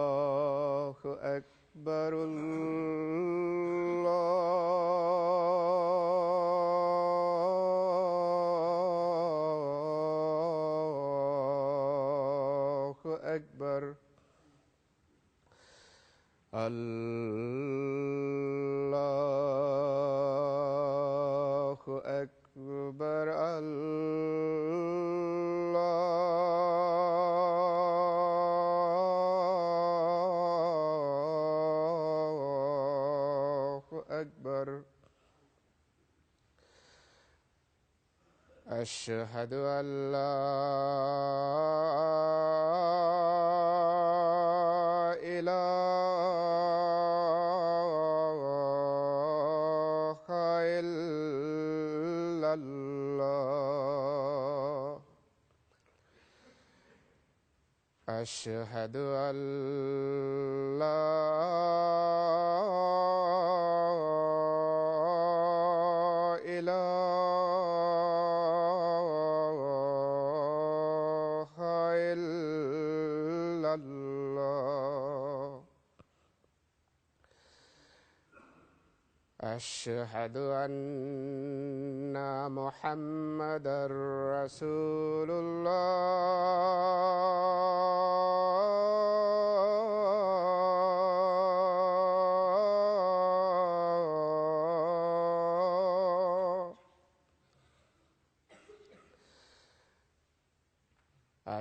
الله أكبر. الله أكبر. الله أكبر. الله أكبر. أشهد أن لا إله إلا الله. أشهد أن لا إله إلا الله. أشهد أن محمدًا رسول الله.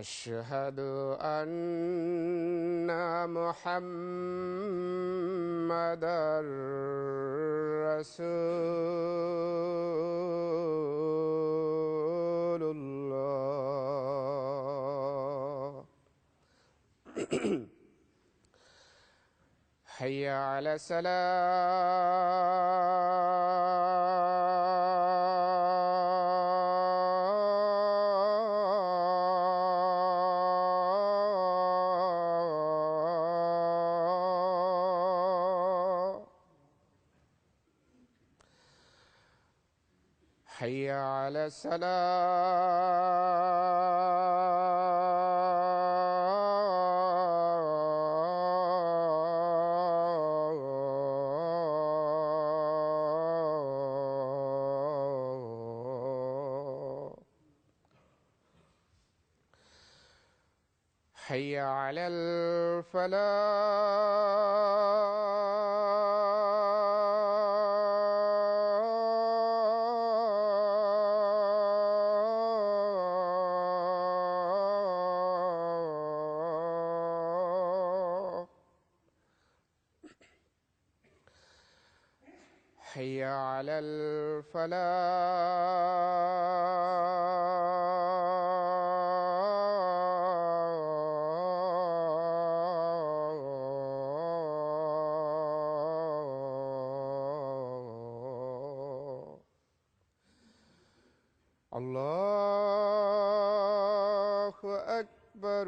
أشهد أن محمدًا رسول الله. حي على الصلاة. حي على الصلاة. حي على الفلاح. حي على الفلاح. الله أكبر.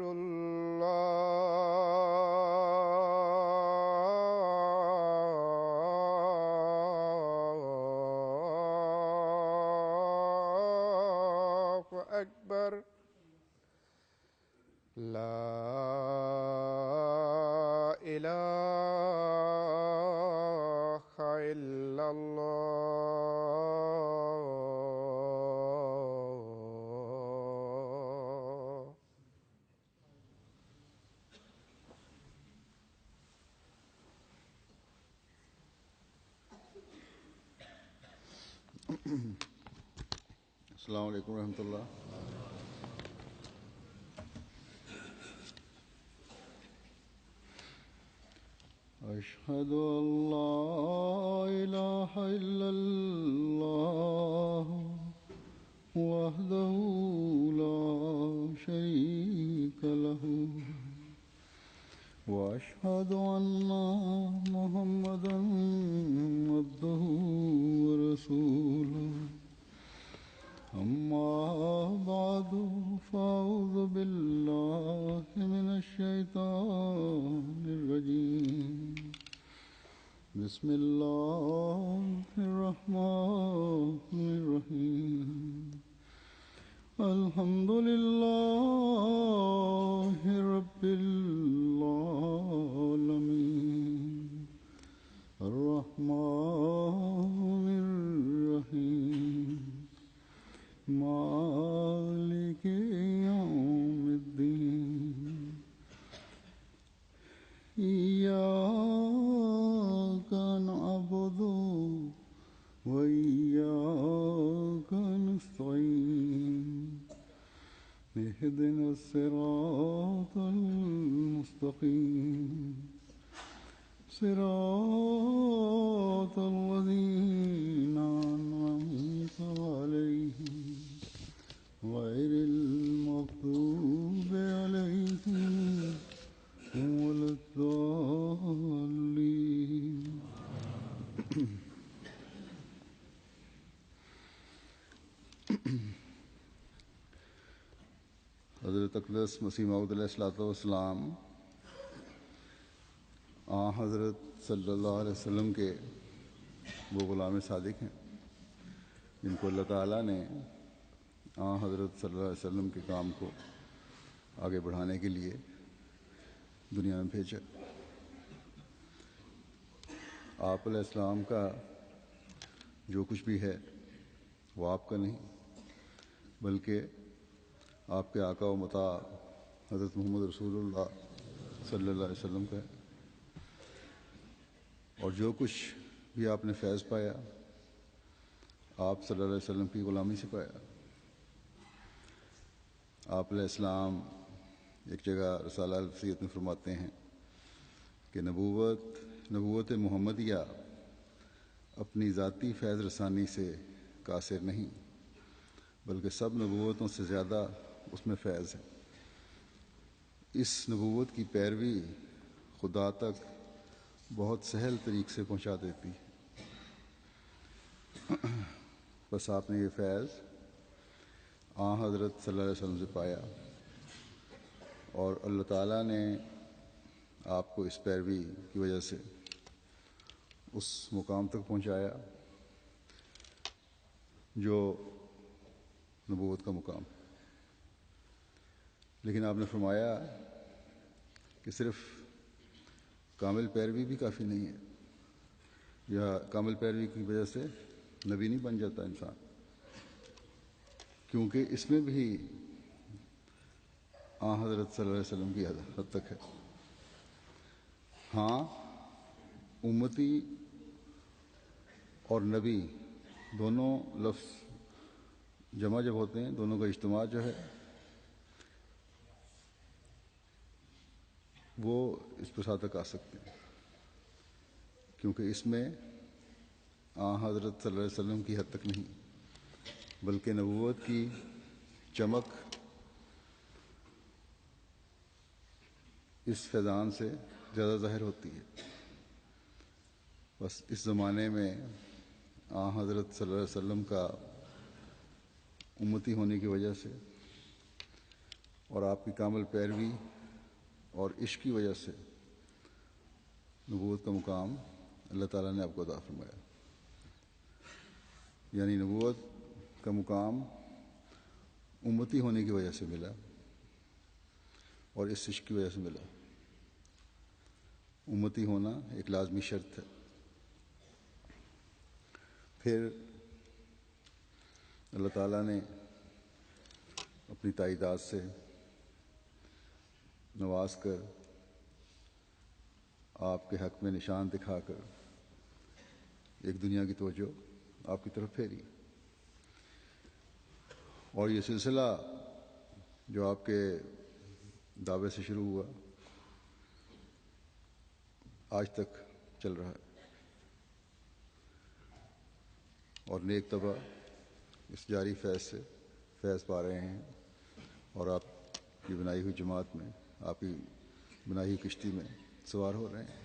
الله أكبر. لا إله إلا الله. السلام عليكم ورحمة الله. أشهد أن لا إله إلا الله وحده لا شريك له وأشهد أن محمدًا عبده ورسوله. أما بعد فأعوذ بالله من الشيطان الرجيم. بسم الله الرحمن الرحيم. الحمد لله الصراط المستقيم صراط الذين أنعمت عليهم غير المغضوب عليهم ولا الضالين. حضرت اقدس مسیح موعود علیہ الصلوۃ والسلام حضرت صلی اللہ علیہ وسلم کے وہ غلام صادق ہیں جن کو اللہ تعالیٰ نے حضرت صلی اللہ علیہ وسلم کے کام کو آگے بڑھانے کے لیے دنیا میں بھیجا. آپ علیہ السلام کا جو کچھ بھی ہے وہ آپ کا نہیں بلکہ آپ کے آقا و مطاع حضرت محمد رسول اللہ صلی اللہ علیہ وسلم کا ہے. اور جو کچھ بھی آپ نے فیض پایا آپ صلی اللہ علیہ وسلم کی غلامی سے پایا. آپ علیہ السلام ایک جگہ رسالہ الوصیت میں فرماتے ہیں کہ نبوت محمدیہ اپنی ذاتی فیض رسانی سے قاصر نہیں بلکہ سب نبوتوں سے زیادہ اس میں فیض ہے. اس نبوت کی پیروی خدا تک بہت سہل طریق سے پہنچا دیتی ہے. بس آپ نے یہ فیض حضرت صلی اللہ علیہ وسلم سے پایا اور اللہ تعالیٰ نے آپ کو اس پیروی کی وجہ سے اس مقام تک پہنچایا جو نبوت کا مقام. لیکن آپ نے فرمایا کہ صرف کامل پیروی بھی کافی نہیں ہے یا کامل پیروی کی وجہ سے نبی نہیں بن جاتا انسان کیونکہ اس میں بھی حضرت صلی اللہ علیہ وسلم کی حد تک ہے. ہاں امتی اور نبی دونوں لفظ جمع جب ہوتے ہیں دونوں کا اجتماع جو ہے وہ اس پر ساتھ تک آ سکتے ہیں کیونکہ اس میں حضرت صلی اللہ علیہ وسلم کی حد تک نہیں بلکہ نبوت کی چمک اس فیضان سے زیادہ ظاہر ہوتی ہے. بس اس زمانے میں حضرت صلی اللہ علیہ وسلم کا امتی ہونے کی وجہ سے اور آپ کی کامل پیروی اور عشق کی وجہ سے نبوت کا مقام اللہ تعالیٰ نے آپ کو عطا فرمایا. یعنی نبوت کا مقام امتی ہونے کی وجہ سے ملا اور اس عشق کی وجہ سے ملا. امتی ہونا ایک لازمی شرط ہے. پھر اللہ تعالیٰ نے اپنی تائیدات سے نواز کر آپ کے حق میں نشان دکھا کر ایک دنیا کی توجہ آپ کی طرف پھیری. اور یہ سلسلہ جو آپ کے دعوے سے شروع ہوا آج تک چل رہا ہے اور نیک طبع اس جاری فیض سے فیض پا رہے ہیں اور آپ کی بنائی ہوئی جماعت میں آپ کی بنائی ہوئی کشتی میں سوار ہو رہے ہیں.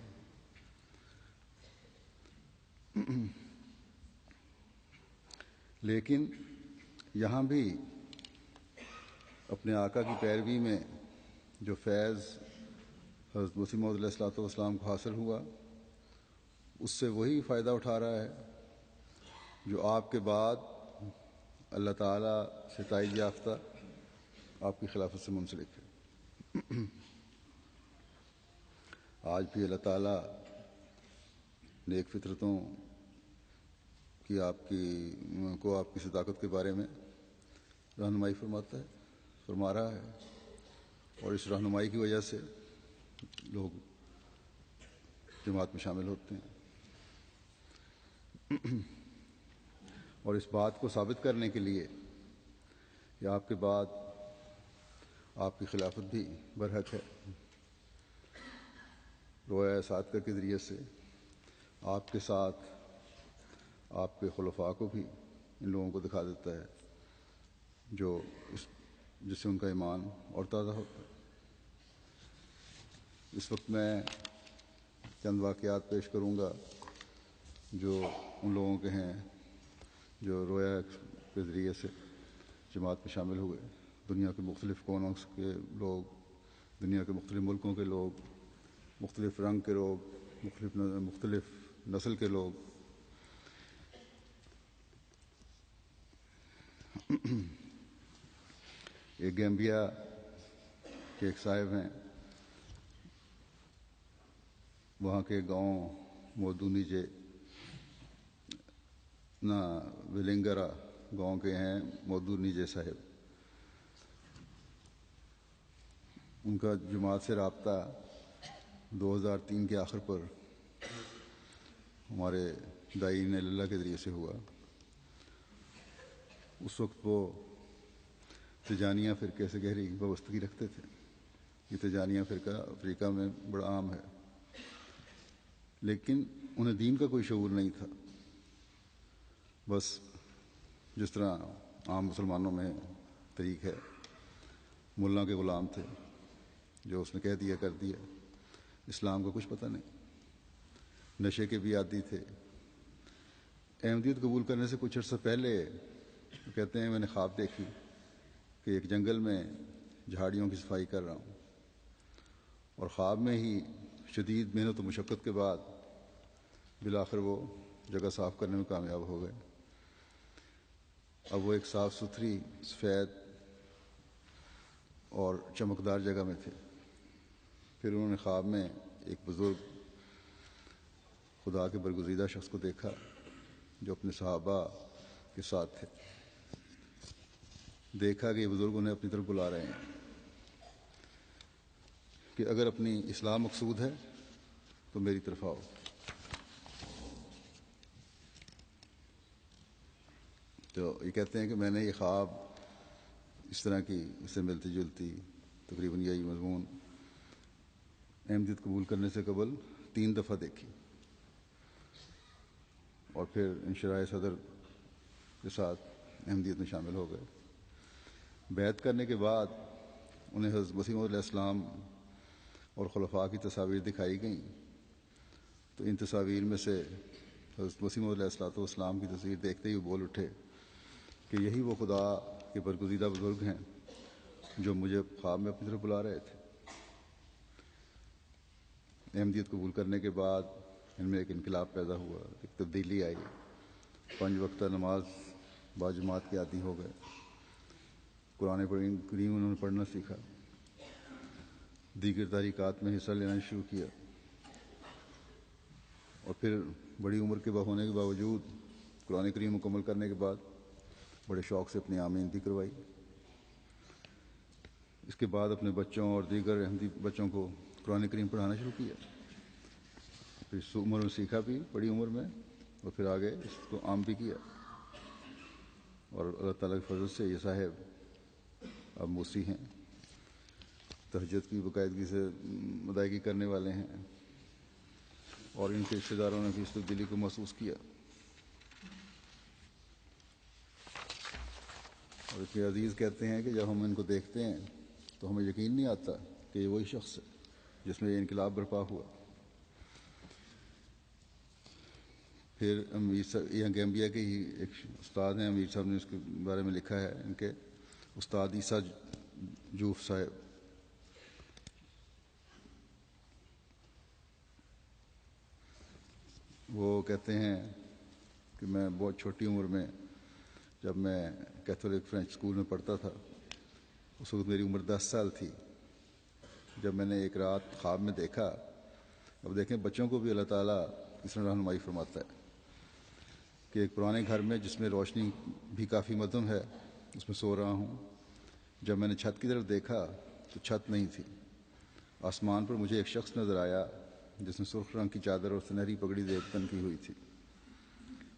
لیکن یہاں بھی اپنے آقا کی پیروی میں جو فیض حضرت مسیح موعود علیہ الصلوۃ والسلام کو حاصل ہوا اس سے وہی فائدہ اٹھا رہا ہے جو آپ کے بعد اللہ تعالیٰ سے تائید یافتہ آپ کی خلافت سے منسلک ہے. آج بھی اللہ تعالیٰ نیک فطرتوں کی آپ کی صداقت کے بارے میں رہنمائی فرما رہا ہے اور اس رہنمائی کی وجہ سے لوگ جماعت میں شامل ہوتے ہیں. اور اس بات کو ثابت کرنے کے لیے کہ آپ کے بعد آپ کی خلافت بھی برحق ہے۔ رویا صادقہ کے ذریعے سے آپ کے ساتھ آپ کے خلفاء کو بھی ان لوگوں کو دکھا دیتا ہے جس سے ان کا ایمان اور تازہ ہوتا ہے۔ اس وقت میں چند واقعات پیش کروں گا جو ان لوگوں کے ہیں جو رویا کے ذریعے سے جماعت میں شامل ہوئے۔ دنیا کے مختلف کونوں کے لوگ، دنیا کے مختلف ملکوں کے لوگ، مختلف رنگ کے لوگ، مختلف نسل کے لوگ۔ ایک گیمبیا کے ایک صاحب ہیں، وہاں کے گاؤں مودونیجے نہ ولنگرا گاؤں کے ہیں مودونیجے صاحب۔ ان کا جماعت سے رابطہ 2003 کے آخر پر ہمارے داعین اللہ کے ذریعے سے ہوا۔ اس وقت وہ تجانیہ فرقے سے گہری وابستگی رکھتے تھے۔ یہ تجانیہ فرقہ افریقہ میں بڑا عام ہے، لیکن انہیں دین کا کوئی شعور نہیں تھا۔ بس جس طرح عام مسلمانوں میں طریق ہے، ملا کے غلام تھے، جو اس نے کہہ دیا کر دیا، اسلام کا کچھ پتہ نہیں۔ نشے کے بھی عادی تھے۔ احمدیت قبول کرنے سے کچھ عرصہ پہلے کہتے ہیں میں نے خواب دیکھی کہ ایک جنگل میں جھاڑیوں کی صفائی کر رہا ہوں، اور خواب میں ہی شدید محنت و مشقت کے بعد بالآخر وہ جگہ صاف کرنے میں کامیاب ہو گئے۔ اب وہ ایک صاف ستھری، سفید اور چمکدار جگہ میں تھے۔ پھر انہوں نے خواب میں ایک بزرگ خدا کے برگزیدہ شخص کو دیکھا جو اپنے صحابہ کے ساتھ تھے۔ دیکھا کہ یہ بزرگ انہیں اپنی طرف بلا رہے ہیں کہ اگر اپنی اصلاح مقصود ہے تو میری طرف آؤ۔ تو یہ کہتے ہیں کہ میں نے یہ خواب اس طرح کی، اس سے ملتی جلتی تقریباً یہی مضمون احمدیت قبول کرنے سے قبل 3 دفعہ دیکھی، اور پھر انشراح صدر کے ساتھ احمدیت میں شامل ہو گئے۔ بیعت کرنے کے بعد انہیں حضرت مسیح موعود علیہ السلام اور خلفاء کی تصاویر دکھائی گئیں، تو ان تصاویر میں سے حضرت مسیح موعود علیہ السلام کی تصویر دیکھتے ہی بول اٹھے کہ یہی وہ خدا کے برگزیدہ بزرگ ہیں جو مجھے خواب میں اپنی طرف بلا رہے تھے۔ احمدیت قبول کرنے کے بعد ان میں ایک انقلاب پیدا ہوا، ایک تبدیلی آئی۔ 5 وقتہ نماز باجماعت کے عادی ہو گئے۔ قرآن کریم انہوں نے پڑھنا سیکھا، دیگر تحریکات میں حصہ لینا شروع کیا، اور پھر بڑی عمر کے ہونے کے باوجود قرآن کریم مکمل کرنے کے بعد بڑے شوق سے اپنی آمین بھی کروائی۔ اس کے بعد اپنے بچوں اور دیگر احمدی بچوں کو قرآن کریم پڑھانا شروع کیا۔ پھر اس عمر میں سیکھا بھی، بڑی عمر میں، اور پھر آگے اس کو عام بھی کیا، اور اللہ تعالیٰ کے فضل سے یہ صاحب اب موسی ہیں، تہجد کی باقاعدگی سے ادائیگی کرنے والے ہیں، اور ان کے رشتہ داروں نے بھی اس تبدیلی کو محسوس کیا۔ اور اس کے عزیز کہتے ہیں کہ جب ہم ان کو دیکھتے ہیں تو ہمیں یقین نہیں آتا کہ یہ وہی شخص ہے جس میں یہ انقلاب برپا ہوا۔ پھر یہ گیمبیا کے ہی ایک استاد ہیں، امیر صاحب نے اس کے بارے میں لکھا ہے، ان کے استاد عیسیٰ جوف صاحب۔ وہ کہتے ہیں کہ میں بہت چھوٹی عمر میں، جب میں کیتھولک فرینچ اسکول میں پڑھتا تھا، اس وقت میری عمر 10 سال تھی، جب میں نے ایک رات خواب میں دیکھا۔ اب دیکھیں بچوں کو بھی اللہ تعالیٰ کس طرح رہنمائی فرماتا ہے کہ ایک پرانے گھر میں جس میں روشنی بھی کافی مدھم ہے، اس میں سو رہا ہوں۔ جب میں نے چھت کی طرف دیکھا تو چھت نہیں تھی۔ آسمان پر مجھے ایک شخص نظر آیا جس نے سرخ رنگ کی چادر اور سنہری پگڑی دیوتن کی ہوئی تھی۔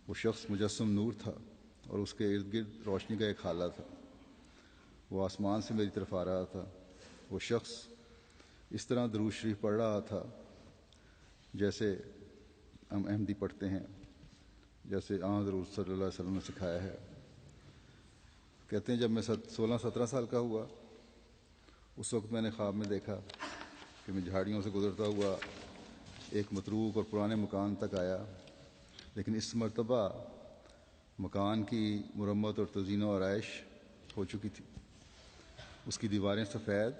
وہ شخص مجسم نور تھا اور اس کے ارد گرد روشنی کا ایک حالہ تھا۔ وہ آسمان سے میری طرف آ رہا تھا وہ شخص اس طرح درود شریف پڑھ رہا تھا جیسے ہم احمدی پڑھتے ہیں، جیسے حضور صلی اللہ علیہ وسلم نے سکھایا ہے۔ کہتے ہیں جب میں 16-17 سال کا ہوا، اس وقت میں نے خواب میں دیکھا کہ میں جھاڑیوں سے گزرتا ہوا ایک متروک اور پرانے مکان تک آیا، لیکن اس مرتبہ مکان کی مرمت اور تزئین و آرائش ہو چکی تھی۔ اس کی دیواریں سفید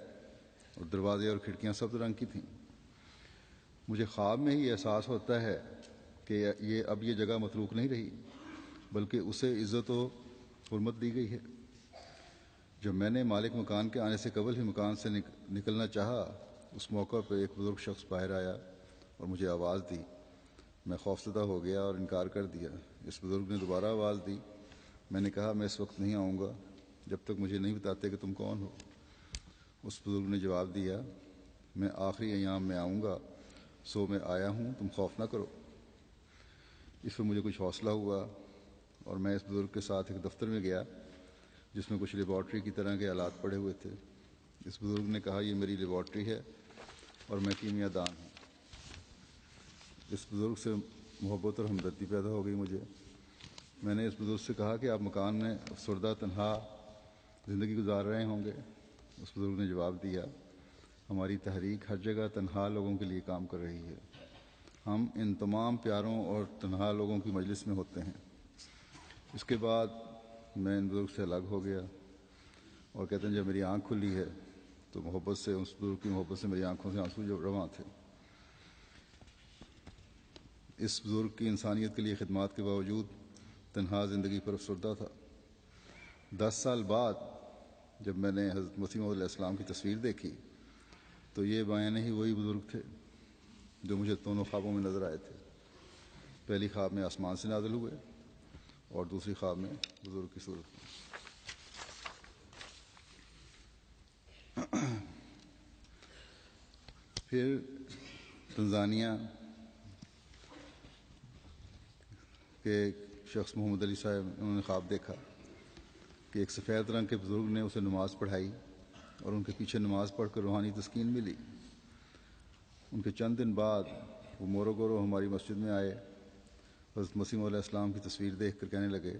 اور دروازے اور کھڑکیاں سبز رنگ کی تھیں۔ مجھے خواب میں ہی احساس ہوتا ہے کہ اب یہ جگہ متروک نہیں رہی، بلکہ اسے عزت و حرمت دی گئی ہے۔ جب میں نے مالک مکان کے آنے سے قبل ہی مکان سے نکلنا چاہا، اس موقع پہ ایک بزرگ شخص باہر آیا اور مجھے آواز دی۔ میں خوفزدہ ہو گیا اور انکار کر دیا۔ اس بزرگ نے دوبارہ آواز دی۔ میں نے کہا میں اس وقت نہیں آؤں گا جب تک مجھے نہیں بتاتے کہ تم کون ہو۔ اس بزرگ نے جواب دیا، میں آخری ایام میں آؤں گا، سو میں آیا ہوں، تم خوف نہ کرو۔ اس پر مجھے کچھ حوصلہ ہوا اور میں اس بزرگ کے ساتھ ایک دفتر میں گیا جس میں کچھ لیبارٹری کی طرح کے آلات پڑے ہوئے تھے۔ اس بزرگ نے کہا یہ میری لیبارٹری ہے اور میں کیمیا دان ہوں۔ اس بزرگ سے محبت اور ہمدردی پیدا ہو گئی مجھے۔ میں نے اس بزرگ سے کہا کہ آپ مکان میں افسردہ تنہا زندگی گزار رہے ہوں گے۔ اس بزرگ نے جواب دیا، ہماری تحریک ہر جگہ تنہا لوگوں کے لیے کام کر رہی ہے۔ ہم ان تمام پیاروں اور تنہا لوگوں کی مجلس میں ہوتے ہیں۔ اس کے بعد میں ان بزرگ سے الگ ہو گیا اور کہتے ہیں جب میری آنکھ کھلی ہے تو محبت سے، اس بزرگ کی محبت سے میری آنکھوں سے آنسو جو رواں تھے۔ اس بزرگ کی انسانیت کے لیے خدمات کے باوجود تنہا زندگی پر افسردہ تھا۔ 10 سال بعد جب میں نے حضرت مسیح علیہ السلام کی تصویر دیکھی تو یہ بیان ہی وہی بزرگ تھے جو مجھے دونوں خوابوں میں نظر آئے تھے۔ پہلی خواب میں آسمان سے نازل ہوئے اور دوسری خواب میں بزرگ کی صورت میں۔ پھر تنزانیہ کے ایک شخص محمد علی صاحب، انہوں نے خواب دیکھا کہ ایک سفید رنگ کے بزرگ نے اسے نماز پڑھائی اور ان کے پیچھے نماز پڑھ کر روحانی تسکین ملی۔ ان کے چند دن بعد وہ مورو گورو ہماری مسجد میں آئے، حضرت مسیح علیہ السلام کی تصویر دیکھ کر کہنے لگے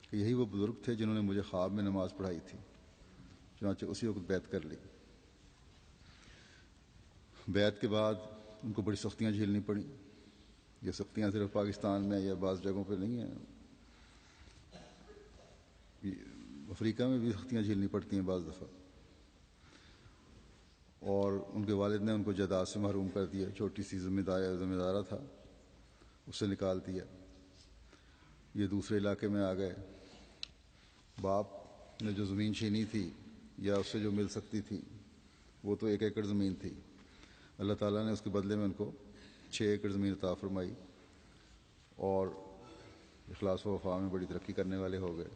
کہ یہی وہ بزرگ تھے جنہوں نے مجھے خواب میں نماز پڑھائی تھی۔ چنانچہ اسی وقت بیعت کر لی۔ بیعت کے بعد ان کو بڑی سختیاں جھیلنی پڑیں۔ یہ سختیاں صرف پاکستان میں یا بعض جگہوں پہ نہیں ہیں، افریقہ میں بھی سختیاں جھیلنی پڑتی ہیں بعض دفعہ۔ اور ان کے والد نے ان کو جائیداد سے محروم کر دیا، چھوٹی سی ذمہ دارہ تھا، اس سے نکال دیا۔ یہ دوسرے علاقے میں آ گئے۔ باپ نے جو زمین چھینی تھی یا اس سے جو مل سکتی تھی وہ تو 1 ایکڑ زمین تھی۔ اللہ تعالیٰ نے اس کے بدلے میں ان کو 6 ایکڑ زمین عطا فرمائی اور اخلاص و وفا میں بڑی ترقی کرنے والے ہو گئے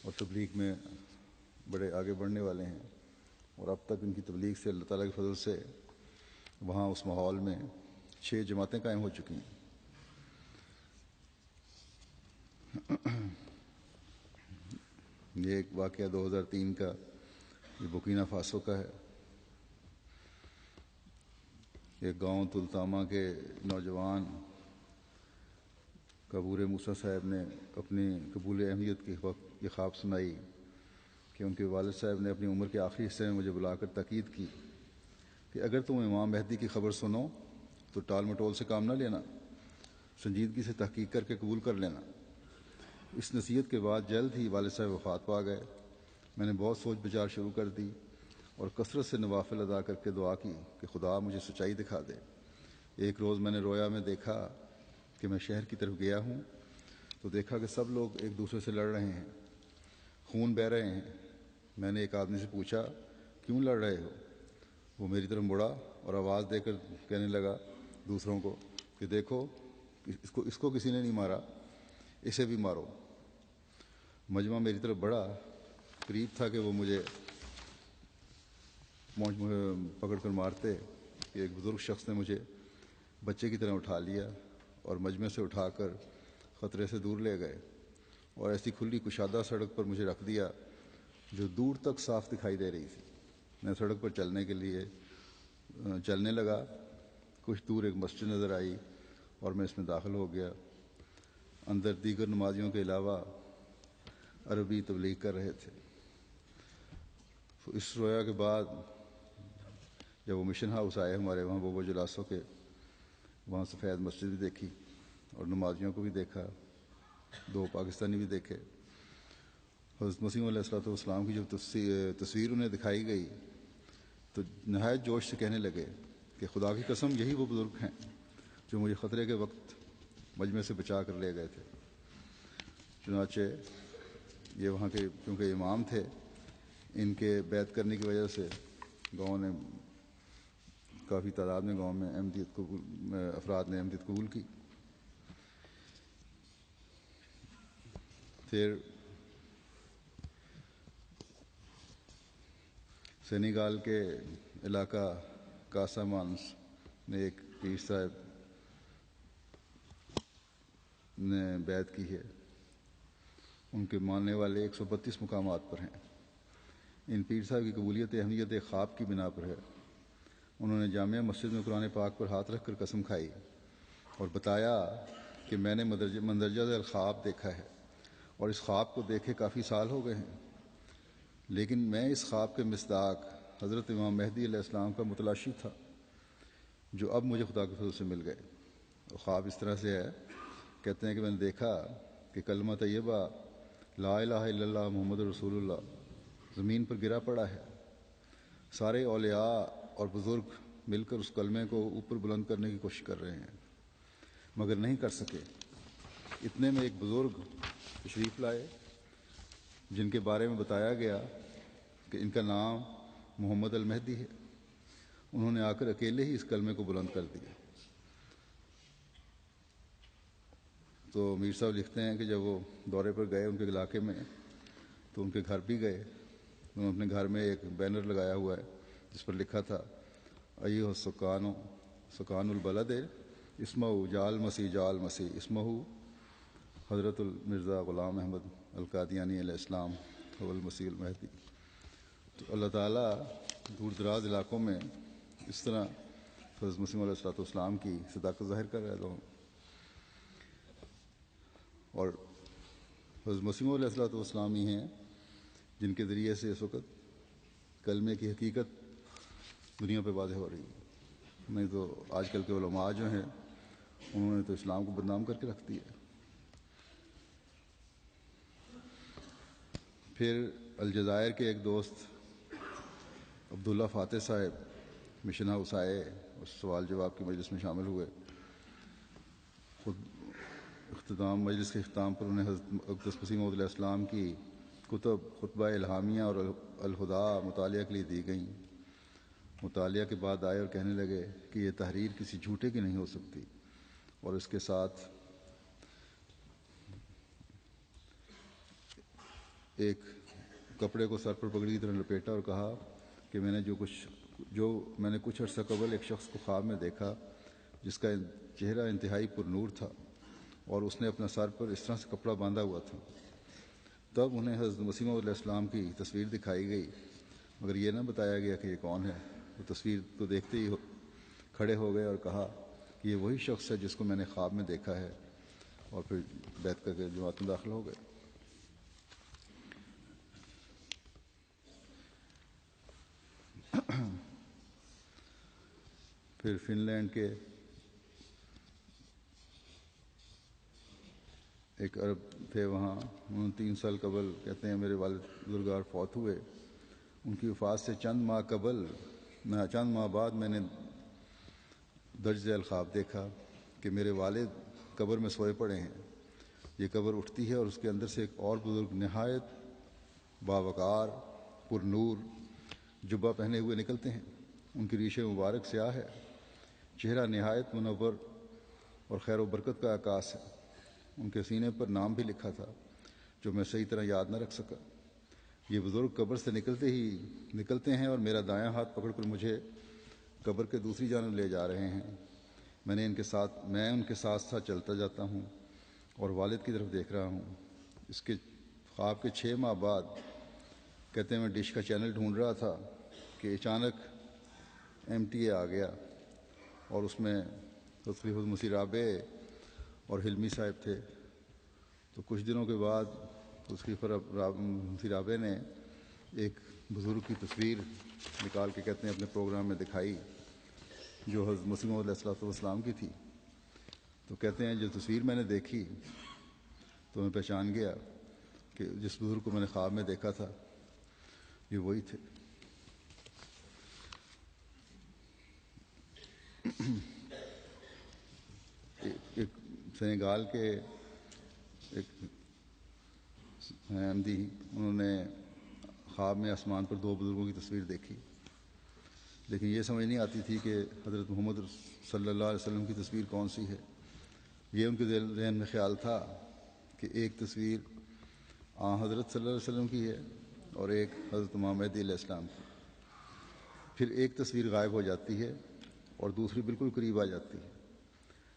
اور تبلیغ میں بڑے آگے بڑھنے والے ہیں۔ اور اب تک ان کی تبلیغ سے اللہ تعالیٰ کے فضل سے وہاں اس ماحول میں 6 جماعتیں قائم ہو چکی ہیں۔ یہ ایک واقعہ 2003 کا، یہ بورکینا فاسو کا ہے۔ ایک گاؤں تلتاما کے نوجوان کبور موسیٰ صاحب نے اپنی قبول اہمیت کی یہ خواب سنائی کہ ان کے والد صاحب نے اپنی عمر کے آخری حصے میں مجھے بلا کر تاکید کی کہ اگر تم امام مہدی کی خبر سنو تو ٹال مٹول سے کام نہ لینا، سنجیدگی سے تحقیق کر کے قبول کر لینا۔ اس نصیحت کے بعد جلد ہی والد صاحب وفات پا گئے۔ میں نے بہت سوچ بچار شروع کر دی اور کثرت سے نوافل ادا کر کے دعا کی کہ خدا مجھے سچائی دکھا دے۔ ایک روز میں نے رویا میں دیکھا کہ میں شہر کی طرف گیا ہوں تو دیکھا کہ سب لوگ ایک دوسرے سے لڑ رہے ہیں، خون بہہ رہے ہیں۔ میں نے ایک آدمی سے پوچھا کیوں لڑ رہے ہو؟ وہ میری طرف مڑا اور آواز دے کر کہنے لگا دوسروں کو کہ دیکھو اس کو کسی نے نہیں مارا، اسے بھی مارو۔ مجمع میری طرف بڑھا، قریب تھا کہ وہ مجھے پکڑ کر مارتے کہ ایک بزرگ شخص نے مجھے بچے کی طرح اٹھا لیا اور مجمع سے اٹھا کر خطرے سے دور لے گئے اور ایسی کھلی کشادہ سڑک پر مجھے رکھ دیا جو دور تک صاف دکھائی دے رہی تھی۔ میں سڑک پر چلنے کے لیے چلنے لگا. کچھ دور ایک مسجد نظر آئی اور میں اس میں داخل ہو گیا. اندر دیگر نمازیوں کے علاوہ عربی تبلیغ کر رہے تھے. اس رویا کے بعد جب وہ مشن ہاؤس آئے ہمارے وہاں بوبو جلاسوں کے، وہاں سفید مسجد بھی دیکھی اور نمازیوں کو بھی دیکھا، 2 پاکستانی بھی دیکھے. حضرت مسیح علیہ الصلوۃ والسلام کی جب تصویر انہیں دکھائی گئی تو نہایت جوش سے کہنے لگے کہ خدا کی قسم یہی وہ بزرگ ہیں جو مجھے خطرے کے وقت مجمع سے بچا کر لے گئے تھے. چنانچہ یہ وہاں کے کیونکہ امام تھے، ان کے بیعت کرنے کی وجہ سے گاؤں نے کافی تعداد میں گاؤں میں افراد نے احمدیت قبول کی. پھر سینیگال کے علاقہ کاسامانس میں ایک پیر صاحب نے بیعت کی ہے. ان کے ماننے والے 132 مقامات پر ہیں. ان پیر صاحب کی قبولیت اہمیت ایک خواب کی بنا پر ہے. انہوں نے جامعہ مسجد میں قرآن پاک پر ہاتھ رکھ کر قسم کھائی اور بتایا کہ میں نے مندرجہ ذیل خواب دیکھا ہے اور اس خواب کو دیکھے کافی سال ہو گئے ہیں، لیکن میں اس خواب کے مصداق حضرت امام مہدی علیہ السلام کا متلاشی تھا جو اب مجھے خدا کے فضل سے مل گئے. اور خواب اس طرح سے ہے، کہتے ہیں کہ میں نے دیکھا کہ کلمہ طیبہ لا الہ الا اللہ محمد رسول اللہ زمین پر گرا پڑا ہے. سارے اولیاء اور بزرگ مل کر اس کلمے کو اوپر بلند کرنے کی کوشش کر رہے ہیں مگر نہیں کر سکے. اتنے میں ایک بزرگ تشریف لائے جن کے بارے میں بتایا گیا کہ ان کا نام محمد المہدی ہے. انہوں نے آ کر اکیلے ہی اس کلمے کو بلند کر دیا. تو میر صاحب لکھتے ہیں کہ جب وہ دورے پر گئے ان کے علاقے میں تو ان کے گھر بھی گئے. انہوں نے اپنے گھر میں ایک بینر لگایا ہوا ہے جس پر لکھا تھا ایھا سکان البلد اسمہ جال مسیح اسمہ حضرت المرزا غلام احمد القادیانی علیہ السلام هو المسیح المہدی. تو اللہ تعالیٰ دور دراز علاقوں میں اس طرح حضرت مسیح علیہ الصلوۃ والسلام کی صداقت ظاہر کر رہے لوگ. اور حضرت مسیح علیہ الصلوۃ والسلام ہی ہیں جن کے ذریعے سے اس وقت کلمے کی حقیقت دنیا پہ واضح ہو رہی ہے. نہیں تو آج کل کے علماء جو ہیں انہوں نے تو اسلام کو بدنام کر کے رکھ دیا. پھر الجزائر کے ایک دوست عبداللہ فاتح صاحب مشن ہاؤس آئے اور سوال جواب کی مجلس میں شامل ہوئے. مجلس کے اختتام پر انہیں حضرت اقدس مسیح موعود علیہ السلام کی کتب خطبہ الہامیہ اور الہدیٰ مطالعہ کے لیے دی گئیں. مطالعہ کے بعد آئے اور کہنے لگے کہ یہ تحریر کسی جھوٹے کی نہیں ہو سکتی، اور اس کے ساتھ ایک کپڑے کو سر پر پگڑی کی طرح لپیٹا اور کہا کہ میں نے کچھ عرصہ قبل ایک شخص کو خواب میں دیکھا جس کا چہرہ انتہائی پر نور تھا اور اس نے اپنا سر پر اس طرح سے کپڑا باندھا ہوا تھا. تب انہیں حضرت مسیح علیہ السلام کی تصویر دکھائی گئی مگر یہ نہ بتایا گیا کہ یہ کون ہے. وہ تصویر کو دیکھتے ہی کھڑے ہو گئے اور کہا کہ یہ وہی شخص ہے جس کو میں نے خواب میں دیکھا ہے، اور پھر بیعت کر کے جماعت میں داخل ہو گئے. پھر فن لینڈ کے ایک عرب تھے وہاں، انہوں نے 3 سال قبل کہتے ہیں میرے والد بزرگوار فوت ہوئے. ان کی وفات سے چند ماہ بعد میں نے درج ذیل خواب دیکھا کہ میرے والد قبر میں سوئے پڑے ہیں. یہ قبر اٹھتی ہے اور اس کے اندر سے ایک اور بزرگ نہایت باوقار پر نور جبہ پہنے ہوئے نکلتے ہیں. ان کی ریش مبارک سیاہ ہے، چہرہ نہایت منور اور خیر و برکت کا عکاس ہے. ان کے سینے پر نام بھی لکھا تھا جو میں صحیح طرح یاد نہ رکھ سکا. یہ بزرگ قبر سے نکلتے ہیں اور میرا دایاں ہاتھ پکڑ کر مجھے قبر کے دوسری جانب لے جا رہے ہیں. میں ان کے ساتھ چلتا جاتا ہوں اور والد کی طرف دیکھ رہا ہوں. اس کے خواب کے 6 ماہ بعد کہتے ہیں میں ڈش کا چینل ڈھونڈ رہا تھا کہ اچانک MTA آ گیا اور اس میں خلیفۃ مسیح رابع اور حلمی صاحب تھے. تو کچھ دنوں کے بعد خلیفۃ مسیح رابع نے ایک بزرگ کی تصویر نکال کے کہتے ہیں اپنے پروگرام میں دکھائی جو حضرت مسیح موعود علیہ الصلوۃ والسلام کی تھی. تو کہتے ہیں جو تصویر میں نے دیکھی تو میں پہچان گیا کہ جس بزرگ کو میں نے خواب میں دیکھا تھا یہ وہی تھے. ایک سینیگال کے ایک احمدی انہوں نے خواب میں آسمان پر 2 بزرگوں کی تصویر دیکھی، لیکن یہ سمجھ نہیں آتی تھی کہ حضرت محمد صلی اللہ علیہ وسلم کی تصویر کون سی ہے. یہ ان کے ذہن میں خیال تھا کہ ایک تصویر حضرت صلی اللہ علیہ وسلم کی ہے اور ایک حضرت امام مہدی علیہ السلام کی. پھر ایک تصویر غائب ہو جاتی ہے اور دوسری بالکل قریب آ جاتی ہے.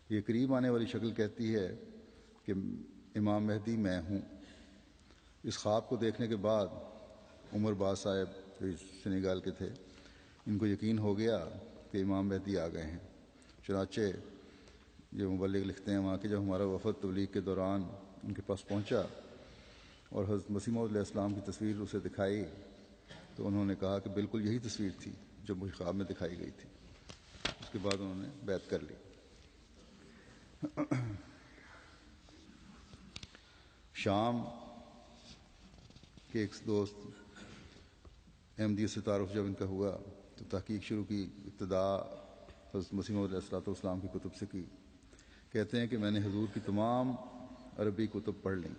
یہ قریب آنے والی شکل کہتی ہے کہ امام مہدی میں ہوں. اس خواب کو دیکھنے کے بعد عمر باز صاحب جو سینیگال کے تھے ان کو یقین ہو گیا کہ امام مہدی آ گئے ہیں. چنانچہ جو مبلغ لکھتے ہیں وہاں کہ جب ہمارا وفد تبلیغ کے دوران ان کے پاس پہنچا اور حضرت مسیح موعود علیہ السلام کی تصویر اسے دکھائی تو انہوں نے کہا کہ بالکل یہی تصویر تھی جو مجھے خواب میں دکھائی گئی تھی. اس کے بعد انہوں نے بیعت کر لی. شام کے ایک دوست احمدیت سے تعارف جب ان کا ہوا تو تحقیق شروع کی. ابتدا حضرت مسیح موعود علیہ السلام کی کتب سے کی. کہتے ہیں کہ میں نے حضور کی تمام عربی کتب پڑھ لیں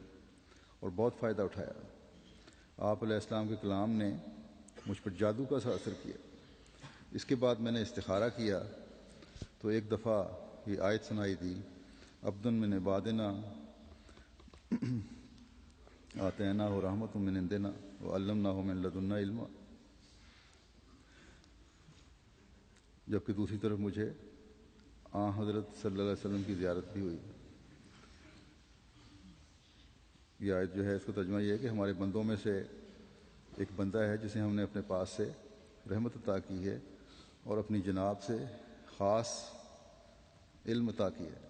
اور بہت فائدہ اٹھایا. آپ علیہ السلام کے کلام نے مجھ پر جادو کا سا اثر کیا. اس کے بعد میں نے استخارہ کیا تو ایک دفعہ یہ آیت سنائی دی، عبدن من عبادنا آتیناہ رحمۃ من عندنا وعلمناہ من لدنا علما. جبکہ دوسری طرف مجھے حضرت صلی اللہ علیہ وسلم کی زیارت بھی ہوئی. یہ آیت جو ہے اس کا ترجمہ یہ ہے کہ ہمارے بندوں میں سے ایک بندہ ہے جسے ہم نے اپنے پاس سے رحمت عطا کی ہے اور اپنی جناب سے خاص علم عطا کیا ہے.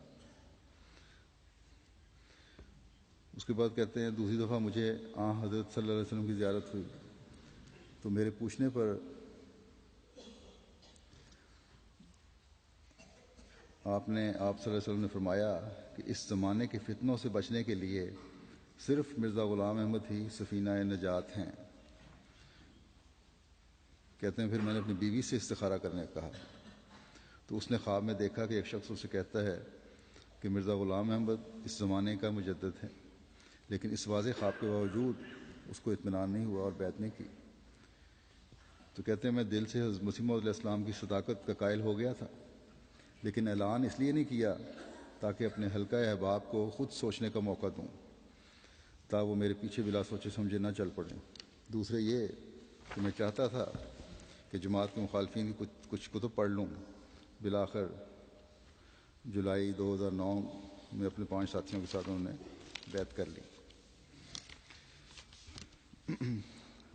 اس کے بعد کہتے ہیں دوسری دفعہ مجھے حضرت صلی اللہ علیہ وسلم کی زیارت ہوئی تو میرے پوچھنے پر آپ صلی اللہ علیہ وسلم نے فرمایا کہ اس زمانے کے فتنوں سے بچنے کے لیے صرف مرزا غلام احمد ہی سفینہ نجات ہیں. کہتے ہیں پھر میں نے اپنی بیوی سے استخارہ کرنے کا کہا تو اس نے خواب میں دیکھا کہ ایک شخص اسے کہتا ہے کہ مرزا غلام احمد اس زمانے کا مجدد ہے، لیکن اس واضح خواب کے باوجود اس کو اطمینان نہیں ہوا اور بیعت نہیں کی. تو کہتے ہیں میں دل سے حضرت مسیح موعود علیہ السلام کی صداقت کا قائل ہو گیا تھا، لیکن اعلان اس لیے نہیں کیا تاکہ اپنے حلقہ احباب کو خود سوچنے کا موقع دوں تا وہ میرے پیچھے بلا سوچے سمجھے نہ چل پڑیں. دوسرے یہ کہ میں چاہتا تھا کہ جماعت کے مخالفین کی کچھ کتب پڑھ لوں. بالآخر جولائی 2009 میں اپنے 5 ساتھیوں کے ساتھ انہوں نے بیعت کر لی.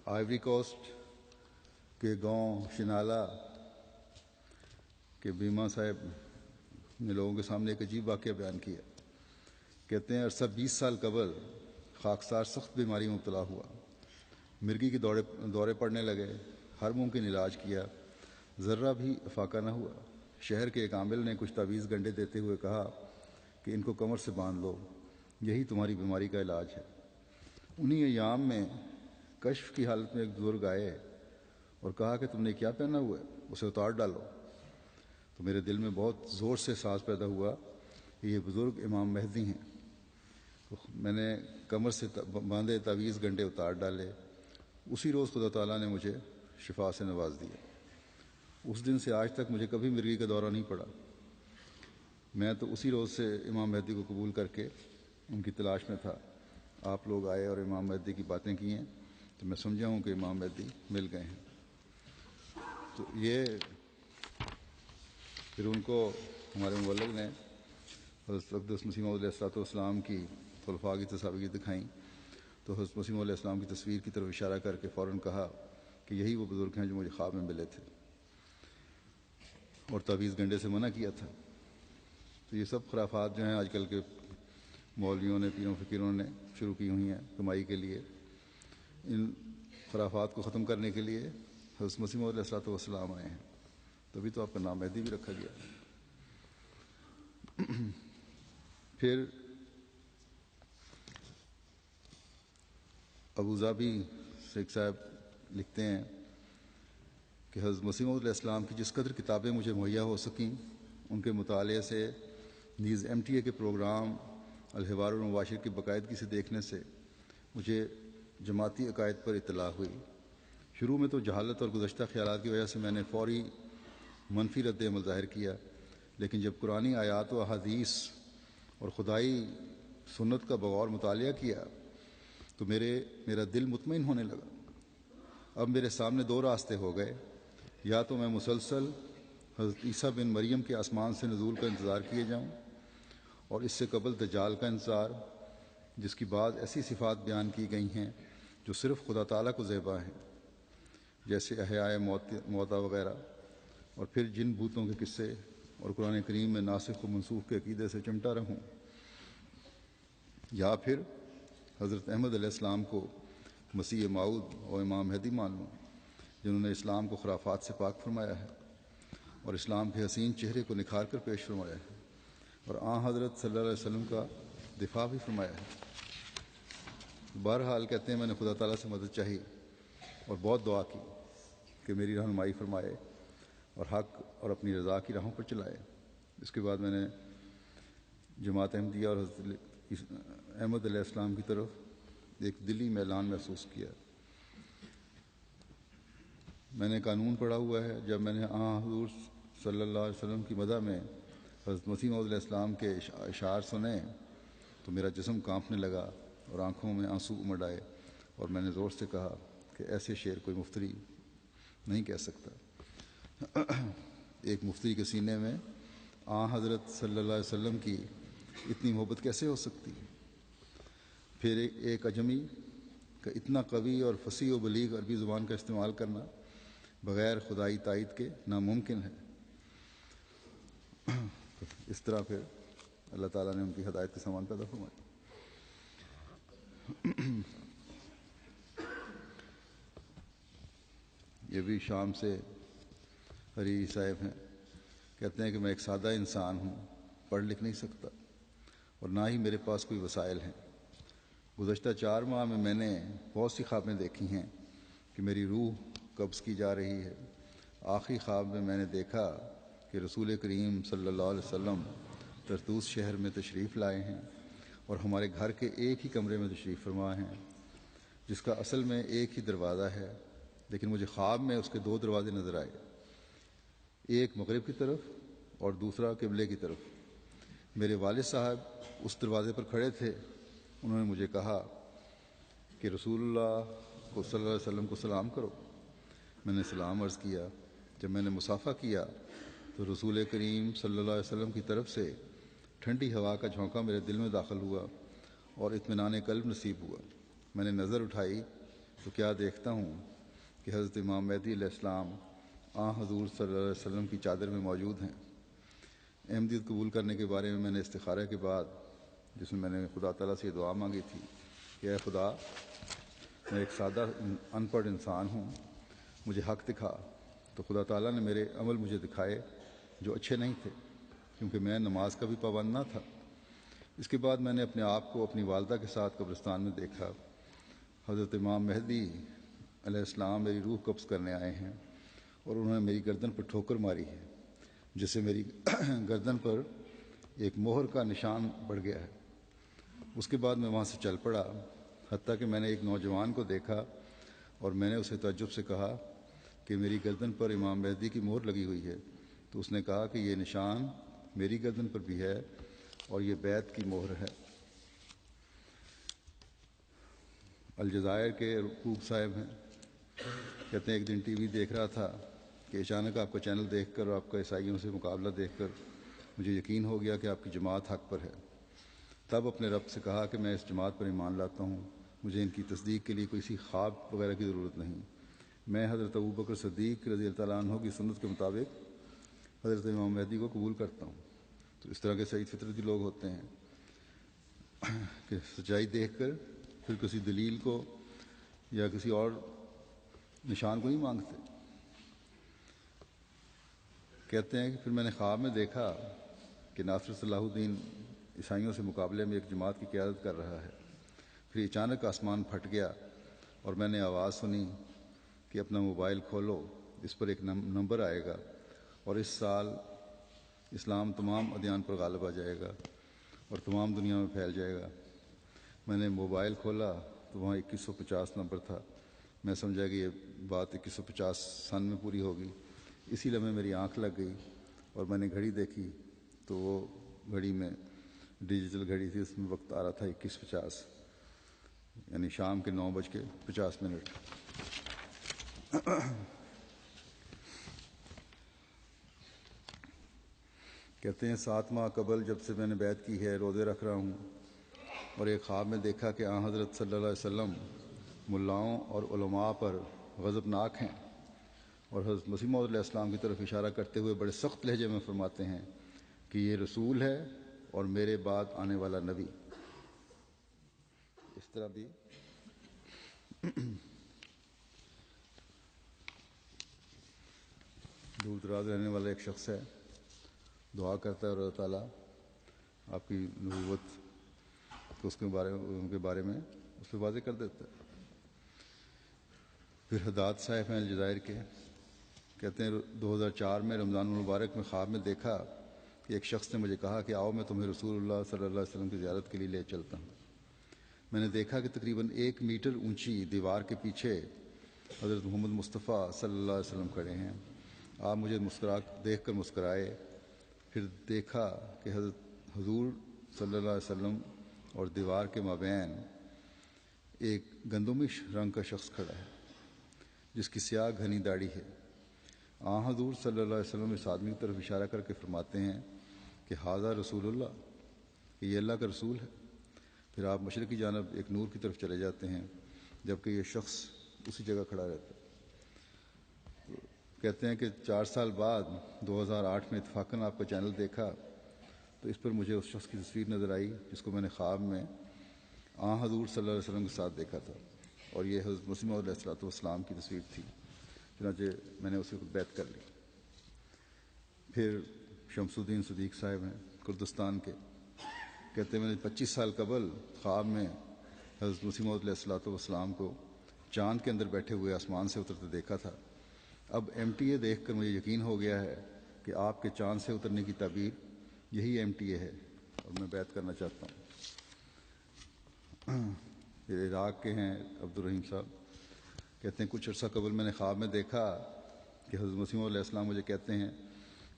آئیوری کوسٹ کے گاؤں شنالا کہ بیما صاحب نے لوگوں کے سامنے ایک عجیب واقعہ بیان کیا. کہتے ہیں عرصہ 20 سال قبل خاکسار سخت بیماری میں مبتلا ہوا. مرگی کے دورے پڑنے لگے، ہر ممکن علاج کیا، ذرہ بھی افاقہ نہ ہوا. شہر کے ایک عامل نے کچھ تعویذ گنڈے دیتے ہوئے کہا کہ ان کو کمر سے باندھ لو، یہی تمہاری بیماری کا علاج ہے. انہی ایام میں کشف کی حالت میں ایک بزرگ آئے اور کہا کہ تم نے کیا پہنا ہوا ہے، اسے اتار ڈالو. تو میرے دل میں بہت زور سے احساس پیدا ہوا کہ یہ بزرگ امام مہدی ہیں. تو میں نے کمر سے باندھے تعویذ گنڈے اتار ڈالے. اسی روز خدا تعالیٰ نے مجھے شفا سے نواز دیا. اس دن سے آج تک مجھے کبھی مرگی کا دورہ نہیں پڑا. میں تو اسی روز سے امام مہدی کو قبول کر کے ان کی تلاش میں تھا. آپ لوگ آئے اور امام مہدی کی باتیں کی ہیں تو میں سمجھا ہوں کہ امام مہدی مل گئے ہیں. تو یہ پھر ان کو ہمارے مبلغ نے حضرت اقدس مسیح موعود علیہ السلام کی خلفاء کی تصاویر دکھائیں تو حضرت مسیح موعود علیہ السلام کی تصویر کی طرف اشارہ کر کے فوراً کہا کہ یہی وہ بزرگ ہیں جو مجھے خواب میں ملے تھے، اور تعویذ گنڈے سے منع کیا تھا۔ تو یہ سب خرافات جو ہیں آج کل کے مولویوں نے، پیروں فقیروں نے شروع کی ہوئی ہیں کمائی کے لیے۔ ان خرافات کو ختم کرنے کے لیے حضرت مسیح موعود علیہ الصلوۃ والسلام آئے ہیں، تبھی تو آپ کا نام مہدی بھی رکھا گیا۔ پھر ابو ظبی شیخ صاحب لکھتے ہیں کہ حضرت مسیح موعود علیہ السلام کی جس قدر کتابیں مجھے مہیا ہو سکیں، ان کے مطالعے سے، نیز MTA کے پروگرام الحوار المباشر کی باقاعدگی سے دیکھنے سے مجھے جماعتی عقائد پر اطلاع ہوئی۔ شروع میں تو جہالت اور گزشتہ خیالات کی وجہ سے میں نے فوری منفی رد عمل ظاہر کیا، لیکن جب قرآنی آیات و احادیث اور خدائی سنت کا بغور مطالعہ کیا تو میرا دل مطمئن ہونے لگا۔ اب میرے سامنے دو راستے ہو گئے، یا تو میں مسلسل حضرت عیسیٰ بن مریم کے آسمان سے نزول کا انتظار کیے جاؤں، اور اس سے قبل دجال کا انتظار، جس کی بعض ایسی صفات بیان کی گئی ہیں جو صرف خدا تعالیٰ کو زیبا ہیں، جیسے احیاء موتا وغیرہ، اور پھر جن بھوتوں کے قصے اور قرآن کریم میں ناسخ و منسوخ کے عقیدے سے چمٹا رہوں، یا پھر حضرت احمد علیہ السلام کو مسیح موعود اور امام مہدی مان لوں، جنہوں نے اسلام کو خرافات سے پاک فرمایا ہے اور اسلام کے حسین چہرے کو نکھار کر پیش فرمایا ہے، اور حضرت صلی اللہ علیہ وسلم کا دفاع بھی فرمایا ہے۔ بہرحال کہتے ہیں میں نے خدا تعالیٰ سے مدد چاہی اور بہت دعا کی کہ میری رہنمائی فرمائے اور حق اور اپنی رضا کی راہوں پر چلائے۔ اس کے بعد میں نے جماعت احمدیہ اور حضرت احمد علیہ السلام کی طرف ایک دلی میلان محسوس کیا۔ میں نے قانون پڑھا ہوا ہے، جب میں نے حضور صلی اللہ علیہ وسلم کی مدح میں حضرت مسیح موعود علیہ السلام کے اشعار سنے تو میرا جسم کانپنے لگا اور آنکھوں میں آنسو امڑ آئے، اور میں نے زور سے کہا کہ ایسے شعر کوئی مفتری نہیں کہہ سکتا۔ ایک مفتری کے سینے میں حضرت صلی اللہ علیہ وسلم کی اتنی محبت کیسے ہو سکتی؟ پھر ایک اجمی کا اتنا قوی اور فصیح و بلیغ عربی زبان کا استعمال کرنا بغیر خدائی تائید کے ناممکن ہے۔ اس طرح پھر اللہ تعالیٰ نے ان کی ہدایت کے سامان پیدا فرمایا۔ یہ بھی شام سے حریری صاحب ہیں، کہتے ہیں کہ میں ایک سادہ انسان ہوں، پڑھ لکھ نہیں سکتا اور نہ ہی میرے پاس کوئی وسائل ہیں۔ گزشتہ 4 ماہ میں نے بہت سی خوابیں دیکھی ہیں کہ میری روح قبض کی جا رہی ہے۔ آخری خواب میں نے دیکھا کہ رسول کریم صلی اللہ علیہ وسلم طرطوس شہر میں تشریف لائے ہیں اور ہمارے گھر کے ایک ہی کمرے میں تشریف فرما ہیں، جس کا اصل میں ایک ہی دروازہ ہے، لیکن مجھے خواب میں اس کے 2 دروازے نظر آئے، ایک مغرب کی طرف اور دوسرا قبلے کی طرف۔ میرے والد صاحب اس دروازے پر کھڑے تھے۔ انہوں نے مجھے کہا کہ رسول اللہ کو صلی اللہ علیہ وسلم کو سلام کرو۔ میں نے سلام عرض کیا۔ جب میں نے مصافحہ کیا تو رسول کریم صلی اللہ علیہ وسلم کی طرف سے ٹھنڈی ہوا کا جھونکا میرے دل میں داخل ہوا اور اطمینان قلب نصیب ہوا۔ میں نے نظر اٹھائی تو کیا دیکھتا ہوں کہ حضرت امام مہدی علیہ السلام حضور صلی اللہ علیہ وسلم کی چادر میں موجود ہیں۔ احمدیت قبول کرنے کے بارے میں نے استخارہ کے بعد، جس میں میں نے خدا تعالیٰ سے دعا مانگی تھی کہ اے خدا، میں ایک سادہ ان پڑھ انسان ہوں، مجھے حق دکھا، تو خدا تعالیٰ نے میرے عمل مجھے دکھائے جو اچھے نہیں تھے، کیونکہ میں نماز کا بھی پابند نہ تھا۔ اس کے بعد میں نے اپنے آپ کو اپنی والدہ کے ساتھ قبرستان میں دیکھا۔ حضرت امام مہدی علیہ السلام میری روح قبض کرنے آئے ہیں اور انہوں نے میری گردن پر ٹھوکر ماری ہے، جس سے میری گردن پر ایک مہر کا نشان پڑ گیا ہے۔ اس کے بعد میں وہاں سے چل پڑا، حتیٰ کہ میں نے ایک نوجوان کو دیکھا اور میں نے اسے تعجب سے کہا کہ میری گردن پر امام مہدی کی مہر لگی ہوئی ہے، تو اس نے کہا کہ یہ نشان میری گردن پر بھی ہے اور یہ بیعت کی مہر ہے۔ الجزائر کے رقوب صاحب ہیں، کہتے ہیں ایک دن ٹی وی دیکھ رہا تھا کہ اچانک آپ کا چینل دیکھ کر اور آپ کا عیسائیوں سے مقابلہ دیکھ کر مجھے یقین ہو گیا کہ آپ کی جماعت حق پر ہے۔ تب اپنے رب سے کہا کہ میں اس جماعت پر ایمان لاتا ہوں، مجھے ان کی تصدیق کے لیے کوئی خواب وغیرہ کی ضرورت نہیں، میں حضرت ابوبکر صدیق رضی اللہ تعالیٰ عنہ کی سنت کے مطابق حضرت امام مہدی کو قبول کرتا ہوں۔ تو اس طرح کے سعید فطرتی لوگ ہوتے ہیں کہ سچائی دیکھ کر پھر کسی دلیل کو یا کسی اور نشان کو نہیں مانگتے۔ کہتے ہیں کہ پھر میں نے خواب میں دیکھا کہ ناصر صلاح الدین عیسائیوں سے مقابلے میں ایک جماعت کی قیادت کر رہا ہے۔ پھر اچانک آسمان پھٹ گیا اور میں نے آواز سنی کہ اپنا موبائل کھولو، اس پر ایک نمبر آئے گا اور اس سال اسلام تمام ادیان پر غالب آ جائے گا اور تمام دنیا میں پھیل جائے گا۔ میں نے موبائل کھولا تو وہاں 2150 نمبر تھا۔ میں سمجھا کہ یہ بات 2150 سن میں پوری ہوگی۔ اسی لمحے میری آنکھ لگ گئی اور میں نے گھڑی دیکھی تو وہ گھڑی میں ڈیجیٹل گھڑی تھی، اس میں وقت آ رہا تھا 2150، یعنی شام کے 9:50۔ کہتے ہیں 7 ماہ قبل جب سے میں نے بیعت کی ہے روزے رکھ رہا ہوں اور ایک خواب میں دیکھا کہ آن حضرت صلی اللہ علیہ وسلم ملاؤں اور علماء پر غضبناک ہیں اور حضرت مسیح موعود علیہ السلام کی طرف اشارہ کرتے ہوئے بڑے سخت لہجے میں فرماتے ہیں کہ یہ رسول ہے اور میرے بعد آنے والا نبی۔ اس طرح بھی دور دراز رہنے والا ایک شخص ہے، دعا کرتا ہے اور اللہ تعالیٰ آپ کی نبوت کو ان کے بارے میں اس پہ واضح کر دیتا ہے۔ پھر حداد صاحب ہیں الجزائر کے، کہتے ہیں 2004 میں رمضان المبارک میں خواب میں دیکھا کہ ایک شخص نے مجھے کہا کہ آؤ میں تمہیں رسول اللہ صلی اللہ علیہ وسلم کی زیارت کے لیے لے چلتا ہوں۔ میں نے دیکھا کہ تقریباً 1 میٹر اونچی دیوار کے پیچھے حضرت محمد مصطفیٰ صلی اللہ علیہ وسلم کھڑے ہیں۔ آپ مجھے دیکھ کر مسکرائے، پھر دیکھا کہ حضور صلی اللہ علیہ وسلم اور دیوار کے مابین ایک گندمی رنگ کا شخص کھڑا ہے جس کی سیاہ گھنی داڑھی ہے۔ حضور صلی اللہ علیہ وسلم اس آدمی کی طرف اشارہ کر کے فرماتے ہیں کہ ھذا رسول اللہ، کہ یہ اللہ کا رسول ہے۔ پھر آپ مشرق کی جانب ایک نور کی طرف چلے جاتے ہیں جبکہ یہ شخص اسی جگہ کھڑا رہتا ہے۔ کہتے ہیں کہ 4 سال بعد 2008 میں اتفاقاً آپ کا چینل دیکھا تو اس پر مجھے اس شخص کی تصویر نظر آئی جس کو میں نے خواب میں حضور صلی اللہ علیہ وسلم کے ساتھ دیکھا تھا، اور یہ حضرت مسیح موعود علیہ السلام کی تصویر تھی۔ چنانچہ میں نے اسے بیعت کر لی۔ پھر شمس الدین صدیق صاحب ہیں کردستان کے، کہتے ہیں میں نے 25 سال قبل خواب میں حضرت مسیح موعود علیہ السلام کو چاند کے اندر بیٹھے ہوئے آسمان سے اترتے دیکھا تھا۔ اب MTA دیکھ کر مجھے یقین ہو گیا ہے کہ آپ کے چاند سے اترنے کی تعبیر یہی MTA ہے اور میں بیعت کرنا چاہتا ہوں۔ یہ عراق کے ہیں عبدالرحیم صاحب، کہتے ہیں کچھ عرصہ قبل میں نے خواب میں دیکھا کہ حضرت مسیح موعود علیہ السلام مجھے کہتے ہیں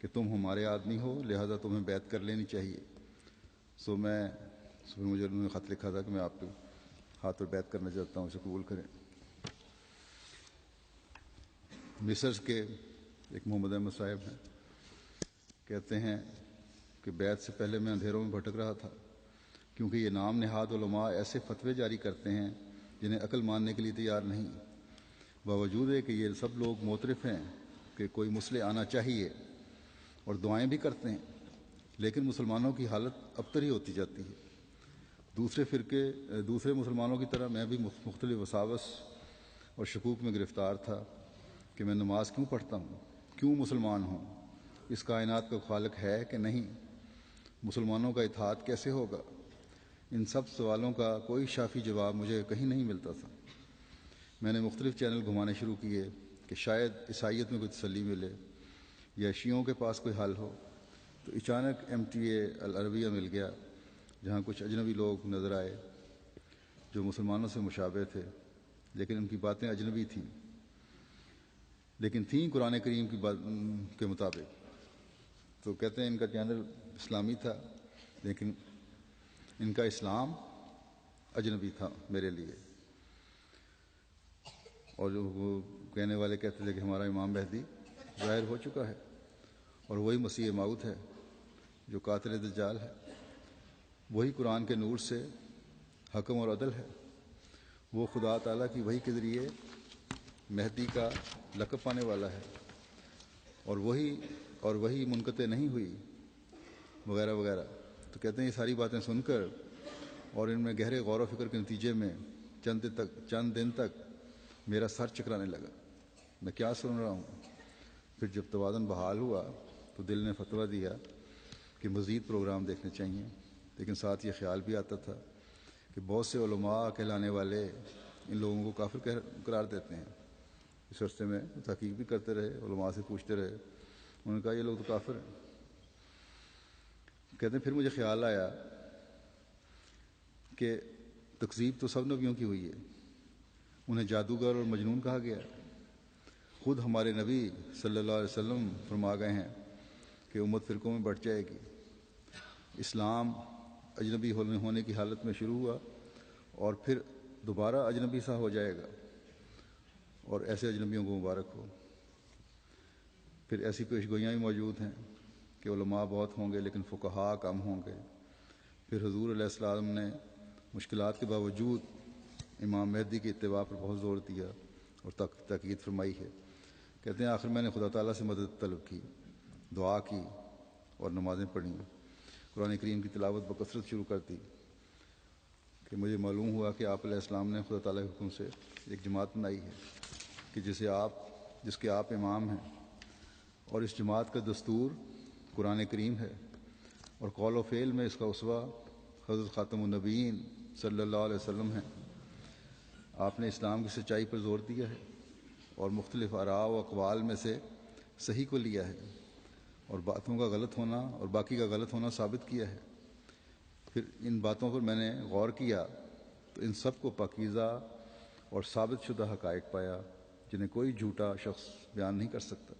کہ تم ہمارے آدمی ہو لہذا تمہیں بیعت کر لینی چاہیے۔ مجھے انہوں نے خط لکھا تھا کہ میں آپ کے ہاتھ پر بیعت کرنا چاہتا ہوں، اسے قبول کریں۔ مصر کے ایک محمد احمد صاحب ہیں، کہتے ہیں کہ بیعت سے پہلے میں اندھیروں میں بھٹک رہا تھا کیونکہ یہ نام نہاد علماء ایسے فتوے جاری کرتے ہیں جنہیں عقل ماننے کے لیے تیار نہیں، باوجود ہے کہ یہ سب لوگ معترف ہیں کہ کوئی مسئلہ آنا چاہیے اور دعائیں بھی کرتے ہیں، لیکن مسلمانوں کی حالت ابتر ہی ہوتی جاتی ہے۔ دوسرے مسلمانوں کی طرح میں بھی مختلف وساوس اور شکوک میں گرفتار تھا کہ میں نماز کیوں پڑھتا ہوں، کیوں مسلمان ہوں، اس کائنات کا خالق ہے کہ نہیں، مسلمانوں کا اتحاد کیسے ہوگا۔ ان سب سوالوں کا کوئی شافی جواب مجھے کہیں نہیں ملتا تھا۔ میں نے مختلف چینل گھمانے شروع کیے کہ شاید عیسائیت میں کوئی تسلی ملے یا شیعوں کے پاس کوئی حل ہو، تو اچانک MTA العربیہ مل گیا جہاں کچھ اجنبی لوگ نظر آئے جو مسلمانوں سے مشابہ تھے لیکن ان کی باتیں اجنبی تھیں، لیکن تھیں قرآن کریم کے مطابق۔ تو کہتے ہیں ان کا چینل اسلامی تھا لیکن ان کا اسلام اجنبی تھا میرے لیے، اور جو وہ کہنے والے کہتے تھے کہ ہمارا امام مہدی ظاہر ہو چکا ہے اور وہی مسیح موعود ہے جو قاتل دجال ہے، وہی قرآن کے نور سے حکم اور عدل ہے، وہ خدا تعالیٰ کی وحی کے ذریعے مہدی کا لقب پانے والا ہے، اور وہی منقطع نہیں ہوئی، وغیرہ وغیرہ۔ تو کہتے ہیں یہ ساری باتیں سن کر اور ان میں گہرے غور و فکر کے نتیجے میں چند دن تک میرا سر چکرانے لگا، میں کیا سن رہا ہوں۔ پھر جب توازن بحال ہوا تو دل نے فتویٰ دیا کہ مزید پروگرام دیکھنے چاہیے، لیکن ساتھ یہ خیال بھی آتا تھا کہ بہت سے علماء کہلانے والے ان لوگوں کو کافر قرار دیتے ہیں۔ اس راستے میں تحقیق بھی کرتے رہے، علماء سے پوچھتے رہے، انہوں نے کہا یہ لوگ تو کافر ہیں۔ کہتے ہیں پھر مجھے خیال آیا کہ تکذیب تو سب نبیوں کی ہوئی ہے، انہیں جادوگر اور مجنون کہا گیا ہے۔ خود ہمارے نبی صلی اللہ علیہ وسلم فرما گئے ہیں کہ امت فرقوں میں بٹ جائے گی۔ اسلام اجنبی ہونے کی حالت میں شروع ہوا اور پھر دوبارہ اجنبی سا ہو جائے گا، اور ایسے اجنبیوں کو مبارک ہو۔ پھر ایسی پیش گوئیاں بھی موجود ہیں کہ علماء بہت ہوں گے لیکن فقہاء کم ہوں گے۔ پھر حضور علیہ السلام نے مشکلات کے باوجود امام مہدی کی اتباع پر بہت زور دیا اور تاکید فرمائی ہے۔ کہتے ہیں آخر میں نے خدا تعالیٰ سے مدد طلب کی، دعا کی اور نمازیں پڑھیں، قرآن کریم کی تلاوت بکثرت شروع کر دی کہ مجھے معلوم ہوا کہ آپ علیہ السلام نے خدا تعالیٰ کے حکم سے ایک جماعت بنائی ہے کہ جس کے آپ امام ہیں، اور اس جماعت کا دستور قرآن کریم ہے، اور قول و فعل میں اس کا اسوہ حضرت خاتم النبیین صلی اللہ علیہ وسلم ہیں۔ آپ نے اسلام کی سچائی پر زور دیا ہے اور مختلف آراء و اقوال میں سے صحیح کو لیا ہے، اور باتوں کا غلط ہونا اور باقی کا غلط ہونا ثابت کیا ہے۔ پھر ان باتوں پر میں نے غور کیا تو ان سب کو پاکیزہ اور ثابت شدہ حقائق پایا جنہیں کوئی جھوٹا شخص بیان نہیں کر سکتا۔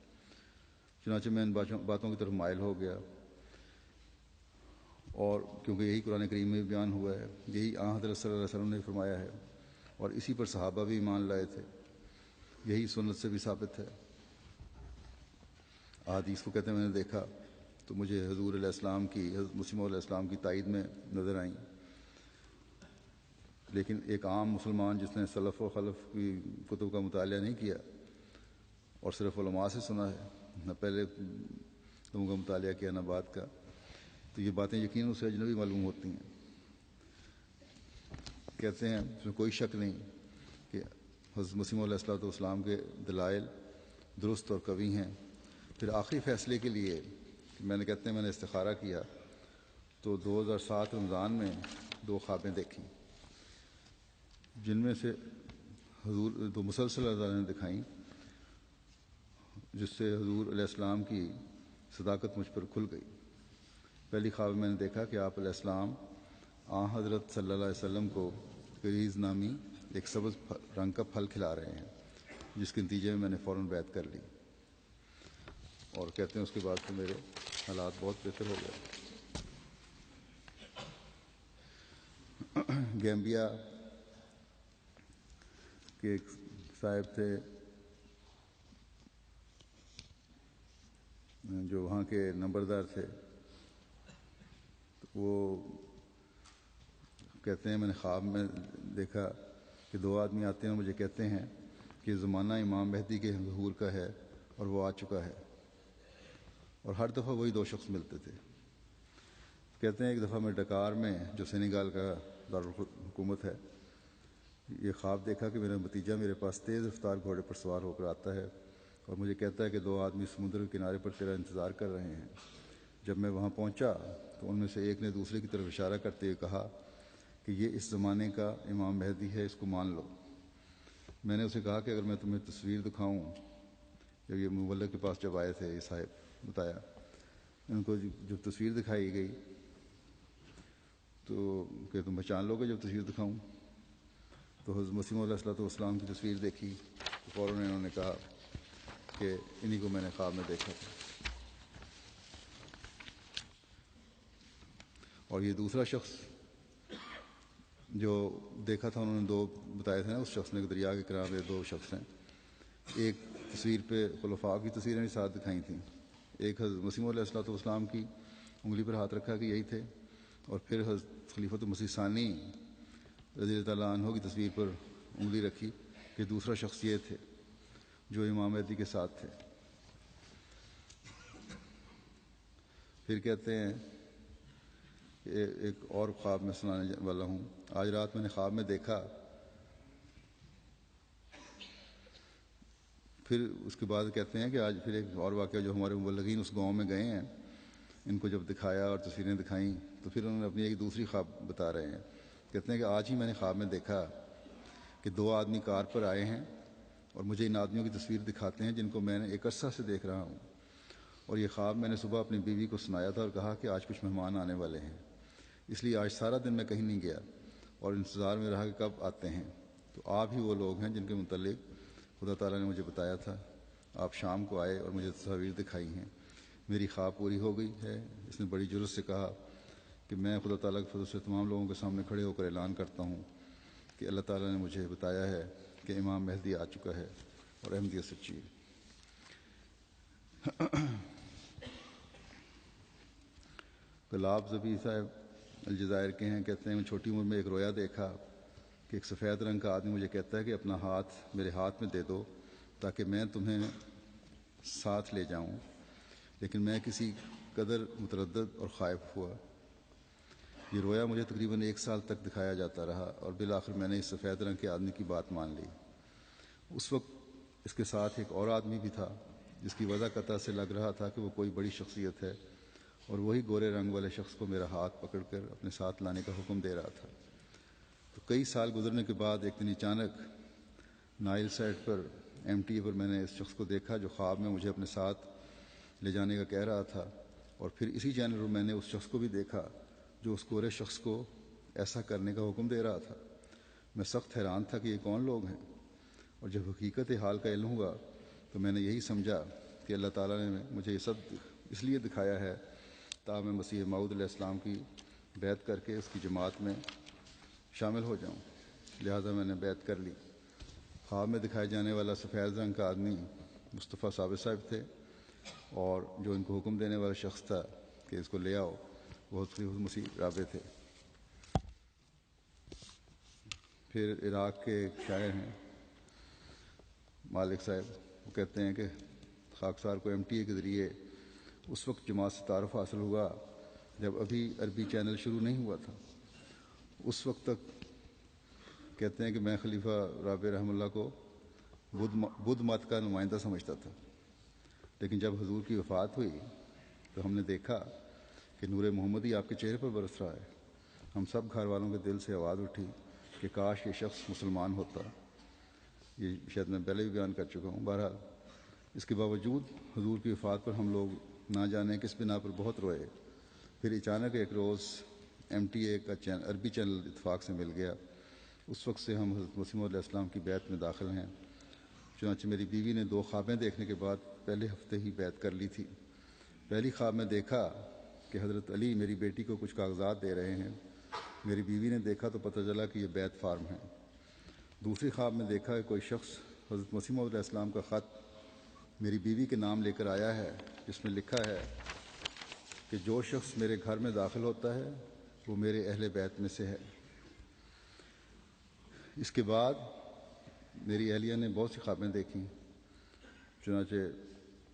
چنانچہ میں ان باتوں کی طرف مائل ہو گیا، اور کیونکہ یہی قرآن کریم میں بیان ہوا ہے، یہی آن حضرت صلی اللہ علیہ وسلم نے فرمایا ہے، اور اسی پر صحابہ بھی ایمان لائے تھے، یہی سنت سے بھی ثابت ہے۔ احادیث کو کہتے ہیں میں نے دیکھا تو مجھے حضور علیہ السلام کی، حضرت مسیح علیہ السلام کی تائید میں نظر آئیں، لیکن ایک عام مسلمان جس نے سلف و خلف کی کتب کا مطالعہ نہیں کیا اور صرف علماء سے سنا ہے، نہ پہلے لوگوں کا مطالعہ کیا نہ بعد کا، تو یہ باتیں یقیناً اسے اجنبی معلوم ہوتی ہیں۔ کہتے ہیں اس میں کوئی شک نہیں کہ حضرت مسیح علیہ السلام کے دلائل درست اور قوی ہیں۔ پھر آخری فیصلے کے لیے میں نے استخارہ کیا تو 2007 رمضان میں 2 خوابیں دیکھیں، جن میں سے حضور تو مسلسل اللہ نے دکھائیں، جس سے حضور علیہ السلام کی صداقت مجھ پر کھل گئی۔ پہلی خواب میں نے دیکھا کہ آپ علیہ السلام حضرت صلی اللہ علیہ وسلم کو کریز نامی ایک سبز رنگ کا پھل کھلا رہے ہیں، جس کے نتیجے میں نے فوراً بیعت کر لی، اور کہتے ہیں اس کے بعد تو میرے حالات بہت بہتر ہو گئے۔ گیمبیا کے ایک صاحب تھے جو وہاں کے نمبردار تھے، وہ کہتے ہیں میں نے خواب میں دیکھا کہ 2 آدمی آتے ہیں اور مجھے کہتے ہیں کہ زمانہ امام مہدی کے ظہور کا ہے اور وہ آ چکا ہے، اور ہر دفعہ وہی 2 شخص ملتے تھے۔ کہتے ہیں ایک دفعہ میں ڈکار میں، جو سینیگال کا دارالحکومت ہے، یہ خواب دیکھا کہ میرا بھتیجا میرے پاس تیز رفتار گھوڑے پر سوار ہو کر آتا ہے اور مجھے کہتا ہے کہ 2 آدمی سمندر کے کنارے پر تیرا انتظار کر رہے ہیں۔ جب میں وہاں پہنچا تو ان میں سے ایک نے دوسرے کی طرف اشارہ کرتے ہوئے کہا کہ یہ اس زمانے کا امام مہدی ہے، اس کو مان لو۔ میں نے اسے کہا کہ اگر میں تمہیں تصویر دکھاؤں، جب یہ مولک کے پاس جب آئے تھے یہ صاحب بتایا، ان کو جب تصویر دکھائی گئی تو کہ تم پہچان لو گے جب تصویر دکھاؤں؟ تو حضرت مسیح علیہ السلام کی تصویر دیکھی تو فوراً انہوں نے کہا کہ انہی کو میں نے خواب میں دیکھا تھا۔ اور یہ دوسرا شخص جو دیکھا تھا، انہوں نے 2 بتائے تھے نا، اس شخص نے دریا کے کنارے 2 شخص ہیں، ایک تصویر پہ خلفاء کی تصویریں بھی ساتھ دکھائی تھیں، ایک حضرت مسیح علیہ السلام کی انگلی پر ہاتھ رکھا کہ یہی تھے، اور پھر حضرت خلیفۃ المسیح ثانی رضی اللہ تعالیٰ عنہ کی تصویر پر انگلی رکھی کہ دوسرا شخص یہ تھے۔ جو امام مہدی کے ساتھ تھے۔ پھر کہتے ہیں ایک اور خواب میں سنانے والا ہوں۔ آج رات میں نے خواب میں دیکھا، پھر اس کے بعد کہتے ہیں کہ آج پھر ایک اور واقعہ، جو ہمارے مبلغین اس گاؤں میں گئے ہیں، ان کو جب دکھایا اور تصویریں دکھائیں تو پھر انہوں نے اپنی ایک دوسری خواب بتا رہے ہیں۔ کہتے ہیں کہ آج ہی میں نے خواب میں دیکھا کہ 2 آدمی کار پر آئے ہیں اور مجھے ان آدمیوں کی تصویر دکھاتے ہیں جن کو میں نے ایک عرصہ سے دیکھ رہا ہوں، اور یہ خواب میں نے صبح اپنی بیوی کو سنایا تھا اور کہا کہ آج کچھ مہمان آنے والے ہیں، اس لیے آج سارا دن میں کہیں نہیں گیا اور انتظار میں رہا کہ کب آتے ہیں۔ تو آپ ہی وہ لوگ ہیں جن کے متعلق خدا تعالیٰ نے مجھے بتایا تھا۔ آپ شام کو آئے اور مجھے تصاویر دکھائی ہیں، میری خواب پوری ہو گئی ہے۔ اس نے بڑی جرأت سے کہا کہ میں خدا تعالیٰ کے فضل سے تمام لوگوں کے سامنے کھڑے ہو کر اعلان کرتا ہوں کہ اللہ تعالیٰ نے مجھے بتایا ہے کہ امام مہدی آ چکا ہے اور احمدیت سچی ہے۔ گلاب ذبیح صاحب الجزائر کے ہیں، کہتے ہیں میں چھوٹی عمر میں ایک رویا دیکھا کہ ایک سفید رنگ کا آدمی مجھے کہتا ہے کہ اپنا ہاتھ میرے ہاتھ میں دے دو تاکہ میں تمہیں ساتھ لے جاؤں، لیکن میں کسی قدر متردد اور خائف ہوا۔ یہ رویا مجھے تقریباً 1 سال تک دکھایا جاتا رہا اور بالآخر میں نے اس سفید رنگ کے آدمی کی بات مان لی۔ اس وقت اس کے ساتھ ایک اور آدمی بھی تھا جس کی وضع قطع سے لگ رہا تھا کہ وہ کوئی بڑی شخصیت ہے، اور وہی گورے رنگ والے شخص کو میرا ہاتھ پکڑ کر اپنے ساتھ لانے کا حکم دے رہا تھا۔ تو کئی سال گزرنے کے بعد ایک دن اچانک نائل سیٹ پر MTA پر میں نے اس شخص کو دیکھا جو خواب میں مجھے اپنے ساتھ لے جانے کا کہہ رہا تھا، اور پھر اسی چینل پر میں نے اس شخص کو بھی دیکھا جو اس گورے شخص کو ایسا کرنے کا حکم دے رہا تھا۔ میں سخت حیران تھا کہ یہ کون لوگ ہیں، اور جب حقیقت حال کا علم ہوا تو میں نے یہی سمجھا کہ اللہ تعالیٰ نے مجھے یہ سب اس لیے دکھایا ہے تاکہ میں مسیح موعود علیہ السلام کی بیعت کر کے اس کی جماعت میں شامل ہو جاؤں، لہذا میں نے بیعت کر لی۔ خواب میں دکھائے جانے والا سفید رنگ کا آدمی مصطفیٰ ثابت صاحب تھے، اور جو ان کو حکم دینے والا شخص تھا کہ اس کو لے آؤ وہ حضرت مسیح رابع تھے۔ پھر عراق کے ایک شاعر ہیں مالک صاحب، وہ کہتے ہیں کہ خاکسار کو MTA کے ذریعے اس وقت جماعت سے تعارف حاصل ہوا جب ابھی عربی چینل شروع نہیں ہوا تھا۔ اس وقت تک کہتے ہیں کہ میں خلیفہ رابع رحمہ اللہ کو بدھ مت کا نمائندہ سمجھتا تھا، لیکن جب حضور کی وفات ہوئی تو ہم نے دیکھا کہ نور محمدی آپ کے چہرے پر برس رہا ہے۔ ہم سب گھر والوں کے دل سے آواز اٹھی کہ کاش یہ شخص مسلمان ہوتا۔ یہ شاید میں پہلے بھی بیان کر چکا ہوں۔ بہرحال اس کے باوجود حضور کی وفات پر ہم لوگ نہ جانے کس بنا پر بہت روئے۔ پھر اچانک ایک روز MTA کا عربی چینل اتفاق سے مل گیا۔ اس وقت سے ہم حضرت مسیح موعود علیہ السلام کی بیعت میں داخل ہیں۔ چنانچہ میری بیوی نے 2 خوابیں دیکھنے کے بعد پہلے ہفتے ہی بیعت کر لی تھی۔ پہلی خواب میں دیکھا کہ حضرت علی میری بیٹی کو کچھ کاغذات دے رہے ہیں۔ میری بیوی نے دیکھا تو پتہ چلا کہ یہ بیعت فارم ہے۔ دوسری خواب میں دیکھا کہ کوئی شخص حضرت مسیح موعود علیہ السلام کا خط میری بیوی کے نام لے کر آیا ہے، جس میں لکھا ہے کہ جو شخص میرے گھر میں داخل ہوتا ہے وہ میرے اہل بیت میں سے ہے۔ اس کے بعد میری اہلیہ نے بہت سی خوابیں دیکھیں۔ چنانچہ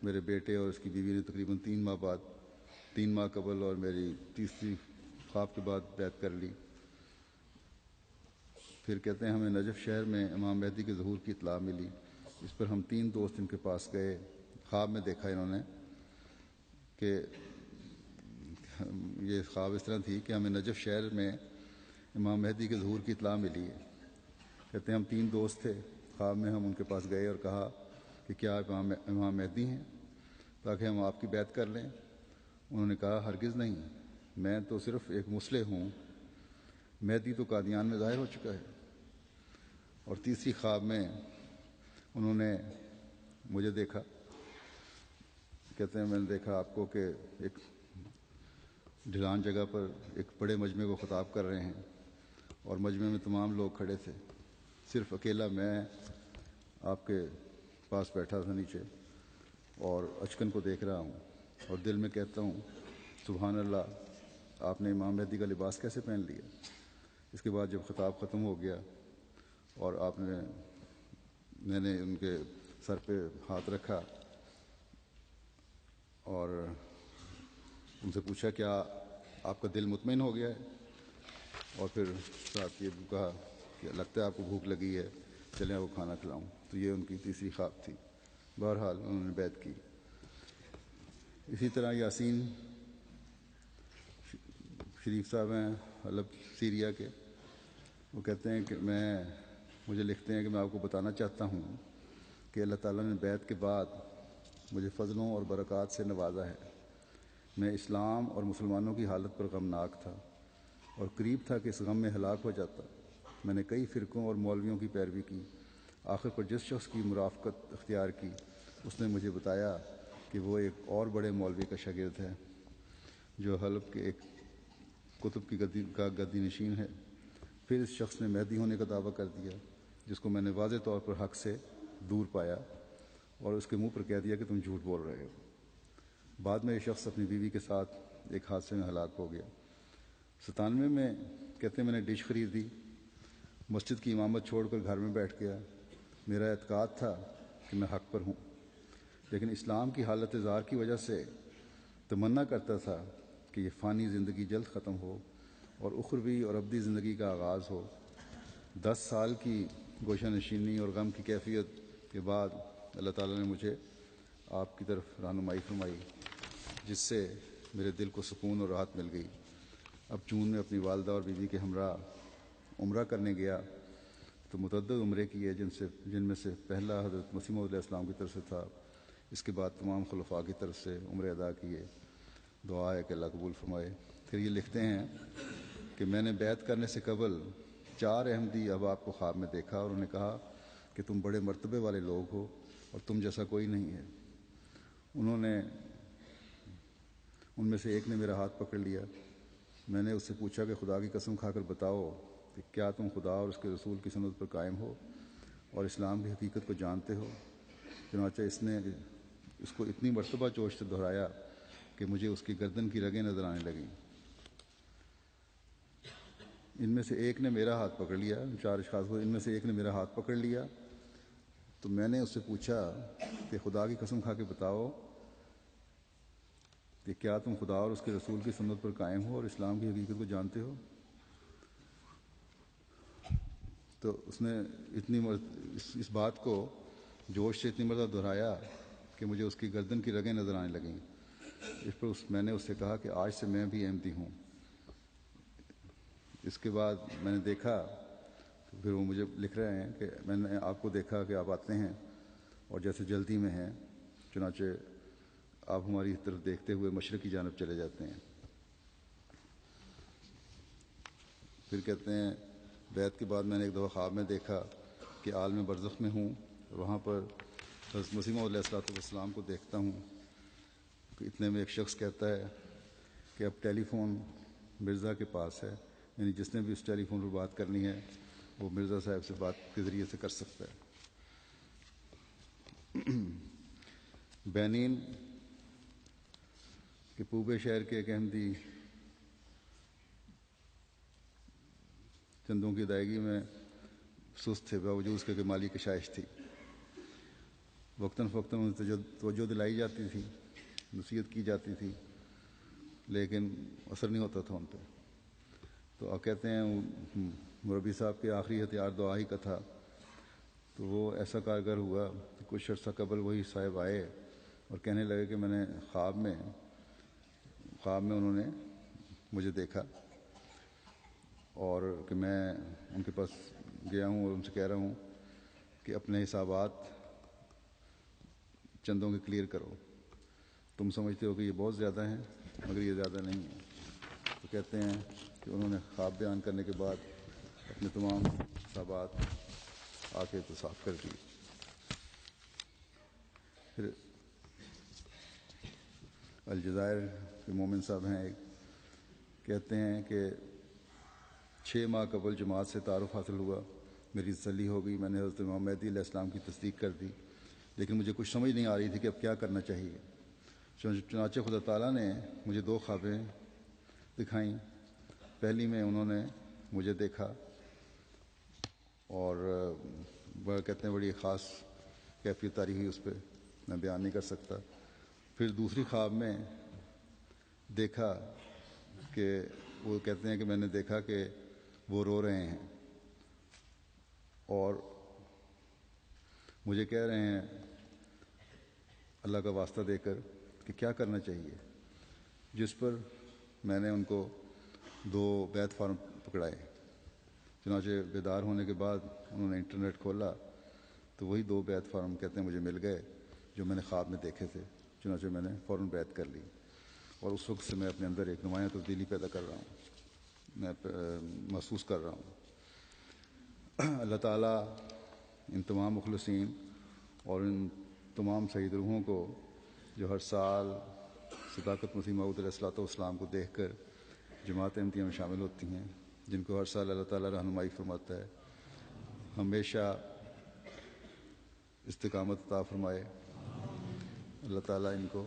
میرے بیٹے اور اس کی بیوی نے تقریباً 3 ماہ قبل اور میری تیسری خواب کے بعد بیعت کر لی۔ پھر کہتے ہیں ہمیں نجف شہر میں امام مہدی کے ظہور کی اطلاع ملی۔ اس پر ہم 3 دوست ان کے پاس گئے۔ خواب میں دیکھا انہوں نے کہ یہ خواب اس طرح تھی کہ ہمیں نجف شہر میں امام مہدی کے ظہور کی اطلاع ملی ہے۔ کہتے ہیں ہم 3 دوست تھے۔ خواب میں ہم ان کے پاس گئے اور کہا کہ کیا آپ امام مہدی ہیں تاکہ ہم آپ کی بیعت کر لیں؟ انہوں نے کہا ہرگز نہیں، میں تو صرف ایک مصلح ہوں، مہدی تو قادیان میں ظاہر ہو چکا ہے۔ اور تیسری خواب میں انہوں نے مجھے دیکھا، کہتے ہیں میں نے دیکھا آپ کو کہ ایک ڈھلان جگہ پر ایک بڑے مجمع کو خطاب کر رہے ہیں، اور مجمع میں تمام لوگ کھڑے تھے، صرف اکیلا میں آپ کے پاس بیٹھا تھا نیچے، اور اچکن کو دیکھ رہا ہوں اور دل میں کہتا ہوں سبحان اللہ، آپ نے امام مہدی کا لباس کیسے پہن لیا؟ اس کے بعد جب خطاب ختم ہو گیا اور میں نے ان کے سر پہ ہاتھ رکھا اور ان سے پوچھا کیا آپ کا دل مطمئن ہو گیا ہے؟ اور پھر صاحب یہ کہا کہ لگتا ہے آپ کو بھوک لگی ہے، چلیں آپ کو کھانا کھلاؤں. تو یہ ان کی تیسری خواب تھی. بہرحال انہوں نے بیعت کی. اسی طرح یاسین شریف صاحب ہیں حلب سیریا کے. وہ کہتے ہیں کہ مجھے لکھتے ہیں کہ میں آپ کو بتانا چاہتا ہوں کہ اللہ تعالیٰ نے بیعت کے بعد مجھے فضلوں اور برکات سے نوازا ہے. میں اسلام اور مسلمانوں کی حالت پر غمناک تھا اور قریب تھا کہ اس غم میں ہلاک ہو جاتا. میں نے کئی فرقوں اور مولویوں کی پیروی کی. آخر پر جس شخص کی مرافقت اختیار کی اس نے مجھے بتایا کہ وہ ایک اور بڑے مولوی کا شاگرد ہے جو حلب کے ایک کتب کی گدی نشین ہے. پھر اس شخص نے مہدی ہونے کا دعویٰ کر دیا جس کو میں نے واضح طور پر حق سے دور پایا اور اس کے منہ پر کہہ دیا کہ تم جھوٹ بول رہے ہو. بعد میں یہ شخص اپنی بیوی کے ساتھ ایک حادثے میں ہلاک ہو گیا. 97 میں کہتے ہیں میں نے ڈش خریدی، مسجد کی امامت چھوڑ کر گھر میں بیٹھ گیا. میرا اعتقاد تھا کہ میں حق پر ہوں، لیکن اسلام کی حالت زار کی وجہ سے تمنا کرتا تھا کہ یہ فانی زندگی جلد ختم ہو اور اخروی اور ابدی زندگی کا آغاز ہو. 10 سال کی گوشہ نشینی اور غم کی کیفیت کے بعد اللہ تعالیٰ نے مجھے آپ کی طرف رہنمائی فرمائی جس سے میرے دل کو سکون اور راحت مل گئی. اب جون میں اپنی والدہ اور بیوی کے ہمراہ عمرہ کرنے گیا تو متعدد عمرے کیے جن میں سے پہلا حضرت مسیح موعود علیہ السلام کی طرف سے تھا. اس کے بعد تمام خلفاء کی طرف سے عمرے ادا کیے. دعا ہے کہ اللہ قبول فرمائے. پھر یہ لکھتے ہیں کہ میں نے بیعت کرنے سے قبل 4 احمدی احباب کو خواب میں دیکھا اور انہوں نے کہا کہ تم بڑے مرتبے والے لوگ ہو اور تم جیسا کوئی نہیں ہے. ان میں سے ایک نے میرا ہاتھ پکڑ لیا. میں نے اس سے پوچھا کہ خدا کی قسم کھا کر بتاؤ کہ کیا تم خدا اور اس کے رسول کی سنت پر قائم ہو اور اسلام کی حقیقت کو جانتے ہو؟ چنانچہ اس نے اس کو اتنی مرتبہ جوش سے دہرایا کہ مجھے اس کی گردن کی رگیں نظر آنے لگیں. ان میں سے ایک نے میرا ہاتھ پکڑ لیا. 4 اشخاص ہوئے. ان میں سے ایک نے میرا ہاتھ پکڑ لیا تو میں نے اس سے پوچھا کہ خدا کی قسم کھا کے بتاؤ کہ کیا تم خدا اور اس کے رسول کی سنت پر قائم ہو اور اسلام کی حقیقت کو جانتے ہو؟ تو اس نے اس بات کو جوش سے اتنی مرتبہ دہرایا کہ مجھے اس کی گردن کی رگیں نظر آنے لگیں. اس پر میں نے اس سے کہا کہ آج سے میں بھی احمدی ہوں. اس کے بعد میں نے دیکھا پھر وہ مجھے لکھ رہے ہیں کہ میں نے آپ کو دیکھا کہ آپ آتے ہیں اور جیسے جلدی میں ہیں، چنانچہ آپ ہماری طرف دیکھتے ہوئے مشرق کی جانب چلے جاتے ہیں. پھر کہتے ہیں بیعت کے بعد میں نے ایک دفعہ خواب میں دیکھا کہ عالم برزخ میں ہوں اور وہاں پر حضرت مسیح موعود علیہ السلام کو دیکھتا ہوں کہ اتنے میں ایک شخص کہتا ہے کہ اب ٹیلی فون مرزا کے پاس ہے، یعنی جس نے بھی اس ٹیلی فون پر بات کرنی ہے وہ مرزا صاحب سے بات کے ذریعے سے کر سکتا ہے. بینین کے پوبے شہر کے ایک احمدی چندوں کی ادائیگی میں سست تھے باوجود اس کے کہ مالی کشائش تھی. وقتاً فوقتاً انہیں توجہ دلائی جاتی تھی، نصیحت کی جاتی تھی، لیکن اثر نہیں ہوتا تھا ان پہ. تو آپ کہتے ہیں مربی صاحب کے آخری ہتھیار دعا ہی کا تھا. تو وہ ایسا کارگر ہوا کہ کچھ عرصہ قبل وہی صاحب آئے اور کہنے لگے کہ میں نے خواب میں انہوں نے مجھے دیکھا اور کہ میں ان کے پاس گیا ہوں اور ان سے کہہ رہا ہوں کہ اپنے حسابات چندوں کے کلیئر کرو. تم سمجھتے ہو کہ یہ بہت زیادہ ہیں مگر یہ زیادہ نہیں ہیں. تو کہتے ہیں کہ انہوں نے خواب بیان کرنے کے بعد اپنے تمام حسابات آ کے تو صاف کر دیے. پھر الجزائر کے مومن صاحب ہیں ایک، کہتے ہیں کہ 6 ماہ قبل جماعت سے تعارف حاصل ہوا، میری تسلی ہو گئی، میں نے حضرت امام مہدی علیہ السلام کی تصدیق کر دی، لیکن مجھے کچھ سمجھ نہیں آ رہی تھی کہ اب کیا کرنا چاہیے. چنانچہ خدا تعالیٰ نے مجھے 2 خوابیں دکھائیں. پہلی میں انہوں نے مجھے دیکھا اور کہتے ہیں بڑی خاص کیفیت تاریخی اس پہ میں بیان نہیں کر سکتا۔ پھر دوسری خواب میں دیکھا کہ وہ کہتے ہیں کہ میں نے دیکھا کہ وہ رو رہے ہیں اور مجھے کہہ رہے ہیں اللہ کا واسطہ دے کر کہ کیا کرنا چاہیے، جس پر میں نے ان کو 2 بیعت فارم پکڑائے۔ چنانچہ بیدار ہونے کے بعد انہوں نے انٹرنیٹ کھولا تو وہی 2 بیعت فارم کہتے ہیں مجھے مل گئے جو میں نے خواب میں دیکھے تھے۔ چنانچہ میں نے فوراً بیعت کر لی اور اس وقت سے میں اپنے اندر ایک نمایاں تبدیلی پیدا کر رہا ہوں، میں محسوس کر رہا ہوں۔ اللہ تعالیٰ ان تمام مخلصین اور ان تمام شہید روحوں کو جو ہر سال صداقت مسیح موعود علیہ الصلوۃ والسلام کو دیکھ کر جماعت احمدیہ میں شامل ہوتی ہیں، جن کو ہر سال اللہ تعالیٰ رہنمائی فرماتا ہے، ہمیشہ استقامت عطا فرمائے۔ اللہ تعالیٰ ان کو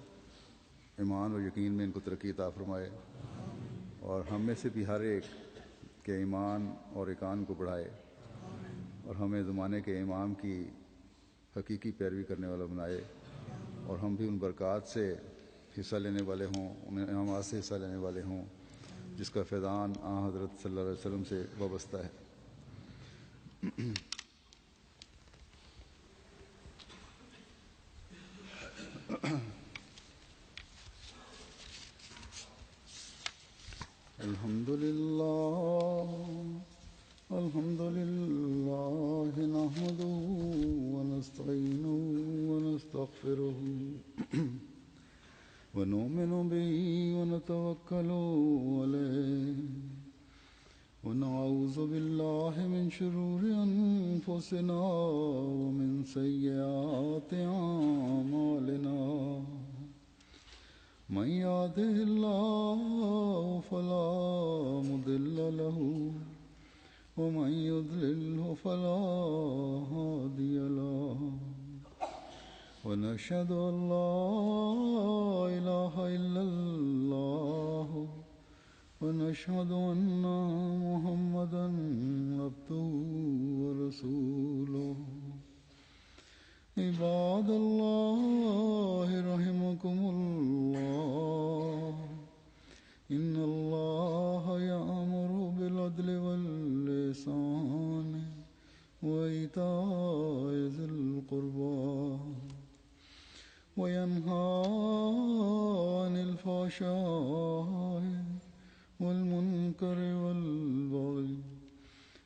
ایمان اور یقین میں ان کو ترقی عطا فرمائے، اور ہم میں سے بھی ہر ایک کے ایمان اور ایقان کو بڑھائے، اور ہمیں زمانے کے امام کی حقیقی پیروی کرنے والا بنائے، اور ہم بھی ان برکات سے حصہ لینے والے ہوں، ان انعامات سے حصہ لینے والے ہوں جس کا فیضان حضرت صلی اللہ علیہ وسلم سے وابستہ ہے۔ الحمد لله نحمده ونستعينه ونستغفره ونؤمن به ونتوكل عليه ونعوذ بالله من شرور أنفسنا ومن سيئات أعمالنا من يهده الله فلا مضل له ومن يضلله فلا هادي له ونشهد أن لا إله إلا الله ونشهد أن محمدا عبده ورسوله عباد الله رحمكم الله إن الله يأمر بالعدل والإحسان وإيتاء ذي القربى وينهى عن الفحشاء والمنكر والبغي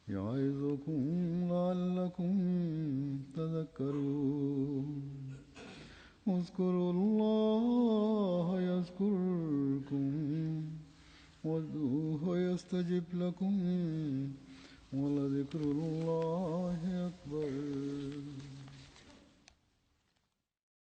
يعظكم لعلكم تذكرون اذكروا الله يذكركم وادعوه يستجب لكم ولذكر الله أكبر